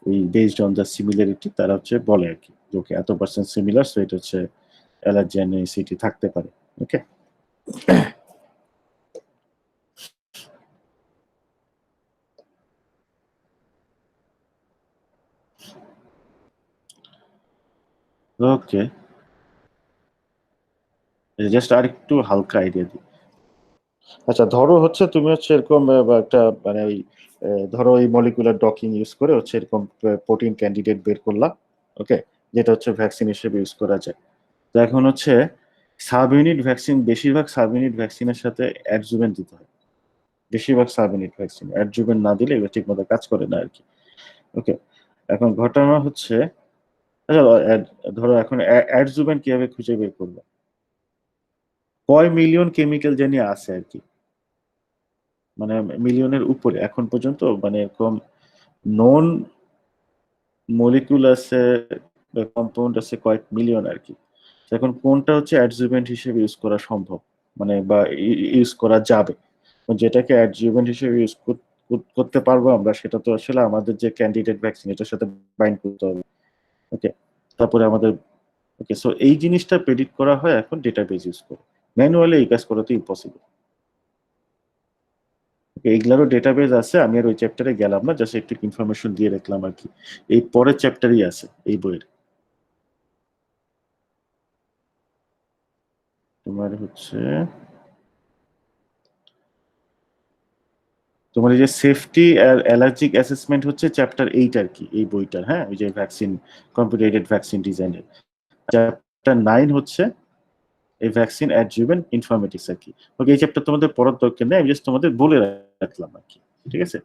ওই বেসড অন দ্য সিমিলারিটি তারা হচ্ছে বলে আর কি, ওকে এত পার্সেন্ট সিমিলার, সো এটা হচ্ছে অ্যালার্জেনিসিটি থাকতে পারে। ওকে, ওকে, জাস্ট আর একটু হালকা আইডিয়া দিই। আচ্ছা, ধরো হচ্ছে তুমি হচ্ছে এরকম একটা মানে ওই ধরো এই মলিকুলার ডকিং ইউজ করে হচ্ছে এরকম প্রোটিন ক্যান্ডিডেট বের করলা। ওকে, যেটা হচ্ছে ভ্যাকসিন হিসেবে ইউজ করা যায়। তো এখন হচ্ছে সাব ইউনিট ভ্যাকসিন, বেশিরভাগ সাব ইউনিট ভ্যাকসিনের সাথে অ্যাডজুভেন্ট দিতে হয়, বেশিরভাগ সাব ইউনিট ভ্যাকসিন অ্যাডজুভেন্ট না দিলে এগুলো ঠিক মতো কাজ করে না আর কি। ওকে, এখন ঘটনা হচ্ছে আচ্ছা ধরো এখন অ্যাডজুভেন্ট কিভাবে খুঁজে বের করবো, কয় মিলিয়ন কেমিক্যাল জানি আছে আর কি, মানে মিলিয়নের উপরে এখন পর্যন্ত, মানে এরকম নন মলিকুল আছে বা কম্পাউন্ড আছে কয়েক মিলিয়ন আর কি। তো এখন কোনটা হচ্ছে অ্যাডজুভেন্ট হিসেবে ইউজ করা সম্ভব, মানে বা ইউজ করা যাবে, যেটাকে অ্যাডজুভেন্ট হিসেবে ইউজ করতে পারবো আমরা, সেটা তো আসলে আমাদের যে ক্যান্ডিডেট ভ্যাকসিন এটার সাথে বাইন্ড করতে হবে। ওকে, তারপরে আমাদের ওকে, সো এই জিনিসটা প্রেডিক্ট করা হয় এখন ডেটাবেস ইউজ করে, ম্যানুয়ালি এই কাজ করা তো ইম্পসিবল। এইগুলারও ডেটাবেস আছে, আমি আর ওই চ্যাপ্টারে গেলাম না, জাস্ট একটু ইনফরমেশন দিয়ে রাখলাম আর কি, এই পরের চ্যাপ্টারই আছে এই বইয়ের। তোমার হচ্ছে তোমার এই যে সেফটি আর অ্যালার্জিক অ্যাসেসমেন্ট হচ্ছে চ্যাপ্টার 8 আর কি এই বইটার। হ্যাঁ, ওই যে ভ্যাকসিন কম্পিউটার ভ্যাকসিন ডিজাইনের চ্যাপ্টার 9 হচ্ছে এই ভ্যাকসিন অ্যাডজুভেন্ট ইনফরমেটিক্স আর কি। ওকে, এই চ্যাপ্টার তোমাদের পড়ার দরকার নেই, আমি জাস্ট তোমাদের বলে রাখলাম আর কি, ঠিক আছে?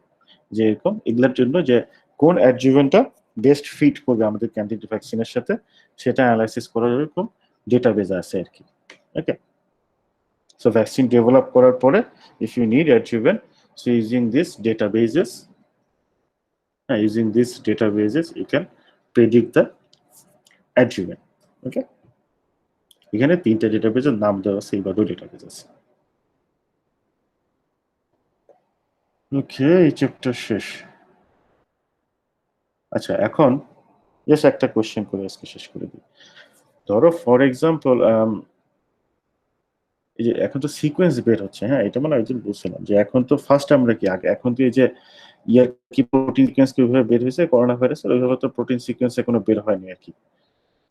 যে এরকম এগুলোর জন্য যে কোন অ্যাডজুভেন্টটা বেস্ট ফিট করবে আমাদের ক্যান্ডিডেট ভ্যাকসিনের সাথে, সেটা অ্যানালাইসিস করার এরকম ডেটাবেস আছে আর কি। ওকে, সো ভ্যাকসিন ডেভেলপ করার পরে if you need adjuvant, so using this databases, using these databases you can predict the adjuvant. Okay, এখানে তিনটা ডেটাবেসের নাম দেওয়া আছে, এইভাবে ডেটাবেস আছে। ওকে, এই চ্যাপ্টার শেষ। আচ্ছা, এখন জাস্ট একটা কোশ্চেন করে আজকে শেষ করে দিই। ধরো ফর এক্সাম্পল এই যে এখন তো সিকোয়েন্স বের হচ্ছে, হ্যাঁ, এটা মানে একজন বলছিলাম যে এখন তো ফার্স্ট আমরা কি আগে এখন তো এই যে ইয়ার কি প্রোটিন সিকোয়েন্স কিভাবে বের হয়েছে করোনা ভাইরাসের, ওইভাবে তো প্রোটিন সিকোয়েন্স এখনো বের হয়নি আর কি।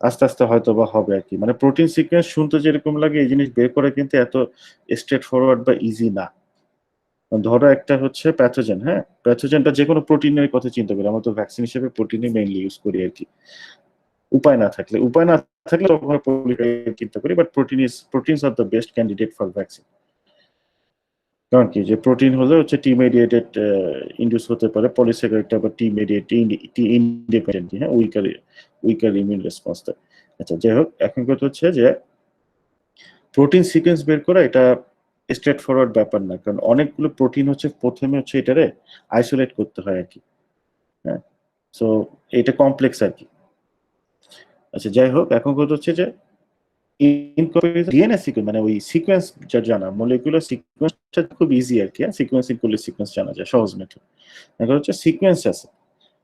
আস্তে আস্তে হয়তো বা হবে আর কি। মানে প্রোটিন সিকোয়েন্স শুনতে যেরকম লাগে, এই জিনিস বের করা কিন্তু এত স্ট্রেট ফরওয়ার্ড বা ইজি না। ধরো একটা হচ্ছে প্যাথোজেন, হ্যাঁ, প্যাথোজেনটা যে কোনো প্রোটিনের কথা চিন্তা করি, আমরা তো ভ্যাকসিন হিসেবে প্রোটিনই মেইনলি ইউজ করি আর কি। উপায় না থাকলে তখন চিন্তা করি, but proteins are the best candidate for vaccine. কারণ কি, যে প্রোটিন হলে হচ্ছে টি মেডিয়েটেড ইন্ডিউস হতে পারে, পলিস্যাকারাইডটা বা টি মেডিয়েট টি ইন্ডিপেন্ডেন্ট, হ্যাঁ, উইকার ইমিউন রেসপন্স দেয়। আচ্ছা, যাই হোক, এখন কথা হচ্ছে যে প্রোটিন সিকোয়েন্স বের করা এটা স্ট্রেট ফরওয়ার্ড ব্যাপার না, কারণ অনেকগুলো প্রোটিন হচ্ছে প্রথমে হচ্ছে এটারে আইসোলেট করতে হয় আর কি, হ্যাঁ, সো এটা কমপ্লেক্স আর কি। আচ্ছা, যাই হোক, এখন কথা হচ্ছে যে ডিএনএ সিকোয়েন্স মানে ওই সিকোয়েন্স যা জানা, মলিকুলার সিকোয়েন্সটা খুব ইজি আর কি, সিকোয়েন্সিং করলে সিকোয়েন্স জানা যায় সহজ মেথড। এখন হচ্ছে সিকোয়েন্স আছে,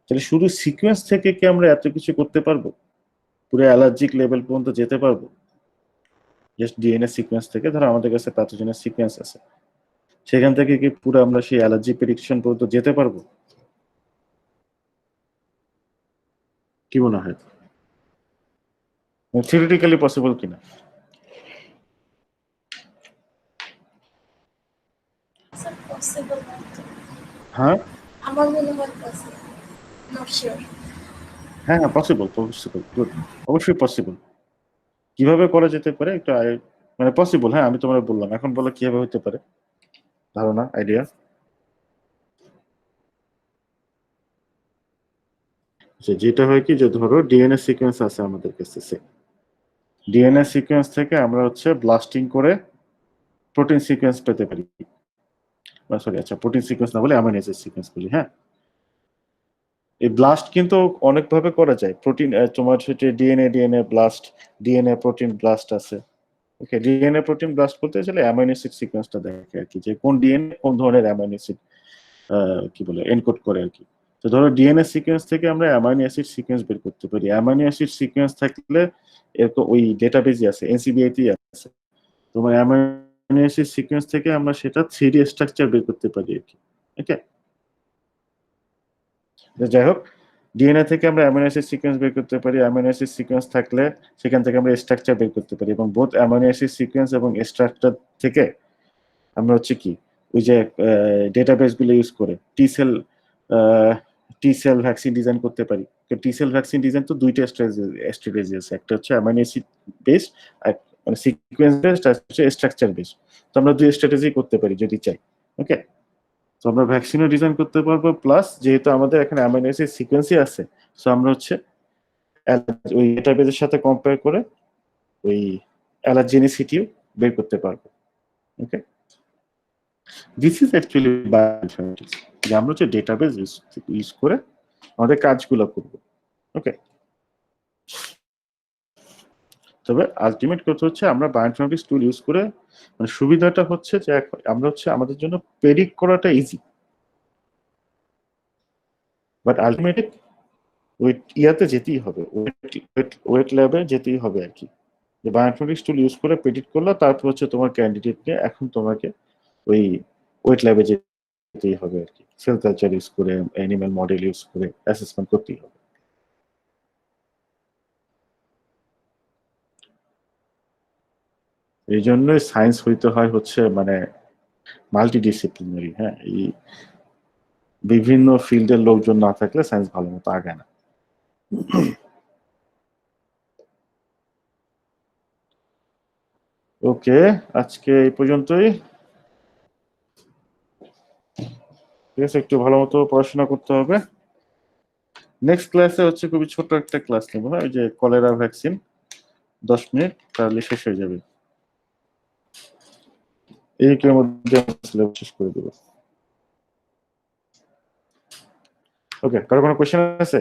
তাহলে শুধু সিকোয়েন্স থেকে কি আমরা এত কিছু করতে পারবো? পুরো অ্যালার্জিক লেভেল পর্যন্ত যেতে পারবো? জাস্ট ডিএনএ সিকোয়েন্স থেকে ধরো আমাদের কাছে প্যাথোজেনের সিকোয়েন্স আছে, সেখান থেকে কি পুরো আমরা সেই অ্যালার্জি প্রেডিকশন পর্যন্ত যেতে পারবো? কি মনে হয়, থিওরিটিক্যালি পসিবল কিনা? স্যার পসিবল না তো। হ্যাঁ আমার মনে হয় পসিবল, নট শিওর। হ্যাঁ হ্যাঁ, পসিবল পসিবল, গুড, অবশ্যই পসিবল। কিভাবে করা যেতে পারে একটু মানে পসিবল, হ্যাঁ, আমি তোমার বললাম, এখন বলো কিভাবে হতে পারে, ধারণা, আইডিয়া। যেটা হয় কি, যে ধরো ডিএনএ সিকোয়েন্স আছে আমাদের কাছে, ডিএনএ সিকোয়েন্স থেকে আমরা হচ্ছে ব্লাস্টিং করে প্রোটিন সিকোয়েন্স পেতে পারি, সরি, আচ্ছা, প্রোটিন সিকোয়েন্স না বলে অ্যামাইনো অ্যাসিড সিকোয়েন্স বলি, হ্যাঁ। এই ব্লাস্ট কিন্তু অনেকভাবে করা যায়। প্রোটিন তোমার হচ্ছে DNA blast, DNA protein blast আছে। ওকে, ডিএনএ প্রোটিন ব্লাস্ট করতে চাইলে অ্যামাইনো অ্যাসিড সিকোয়েন্সটা দেখে আর কি, যে কোন ডিএনএ কোন ধরনের অ্যামাইনো অ্যাসিড কি বলে এনকোড করে আর কি। তো ধরো ডিএনএ সিকোয়েন্স থেকে আমরা অ্যামাইনো অ্যাসিড সিকোয়েন্স বের করতে পারি। অ্যামাইনো অ্যাসিড সিকোয়েন্স থাকলে এরকম ওই ডেটাবেজই আছে, এনসিবিআইতেই আছে। তোমার অ্যামাইনো অ্যাসিড সিকোয়েন্স থেকে আমরা সেটা 3D স্ট্রাকচার বের করতে পারি আর কি। ওকে, যাই হোক, ডিএনএ থেকে আমরা অ্যামিনো অ্যাসিড সিকোয়েন্স বের করতে পারি। অ্যামিনো অ্যাসিড সিকোয়েন্স থাকলে সেখান থেকে আমরা স্ট্রাকচার বের করতে পারি, এবং বোথ অ্যামিনো অ্যাসিড সিকোয়েন্স এবং স্ট্রাকচার থেকে আমরা হচ্ছে কি ওই যে ডেটাবেস গুলো ইউজ করে টি সেল ভ্যাকসিন ডিজাইন করতে পারি। টি সেল ভ্যাকসিন ডিজাইন তো দুইটা স্ট্র্যাটেজি আছে, একটা হচ্ছে অ্যামিনো অ্যাসিড বেসড, মানে সিকোয়েন্স বেসড, আর হচ্ছে স্ট্রাকচার বেসড। তো আমরা দুই স্ট্র্যাটেজি করতে পারি যদি চাই। ওকে, তো আমরা ভ্যাকসিনও ডিজাইন করতে পারবো, প্লাস যেহেতু আমাদের এখানে অ্যামিনো অ্যাসিড সিকোয়েন্সই আছে, সো আমরা হচ্ছে ওই ডেটাবেসের সাথে কম্পেয়ার করে ওই অ্যালার্জেনিসিটিও বের করতে পারবো। ওকে, দিস ইজ অ্যাকচুয়ালি বায়োইনফরমেটিক্স, যে আমরা হচ্ছে ডেটাবেস ইউজ করে আমাদের কাজগুলো করব। ওকে, তবে আলটিমেট কথা হচ্ছে আমরা বায়োইনফরমেটিক্স টুল ইউজ করে, মানে সুবিধাটা হচ্ছে যে আমরা হচ্ছে আমাদের জন্য প্রেডিক্ট করাটা ইজি, বাট আলটিমেটলি ইয়াতে যেতেই হবে, ওয়েট ল্যাবে যেতেই হবে আর কি। যে বায়োইনফরমেটিক্স টুল ইউজ করে প্রেডিক্ট করলে তারপর হচ্ছে তোমার ক্যান্ডিডেটকে এখন তোমাকে ওই ওয়েট ল্যাবে যেতেই হবে আর কি, সেল কালচার ইউজ করে, অ্যানিমাল মডেল ইউজ করে অ্যাসেসমেন্ট করতেই হবে। এই জন্যই সায়েন্স হইতে হয় হচ্ছে মানে মাল্টিডিসিপ্লিনারি, হ্যাঁ, এই বিভিন্ন ফিল্ডের লোকজন না থাকলে সায়েন্স ভালো মতো আগায় না। ওকে, আজকে এই পর্যন্তই। ঠিক আছে, একটু ভালো মতো পড়াশোনা করতে হবে। নেক্সট ক্লাসে হচ্ছে খুবই ছোট একটা ক্লাস নেব, হ্যাঁ, ওই যে কলেরা ভ্যাকসিন, 10 মিনিট তাহলে শেষ হয়ে যাবে। এই উইকের মধ্যে সিলেবাস শেষ করে দেবো। ওকে, কারো কোনো কোশ্চেন আছে?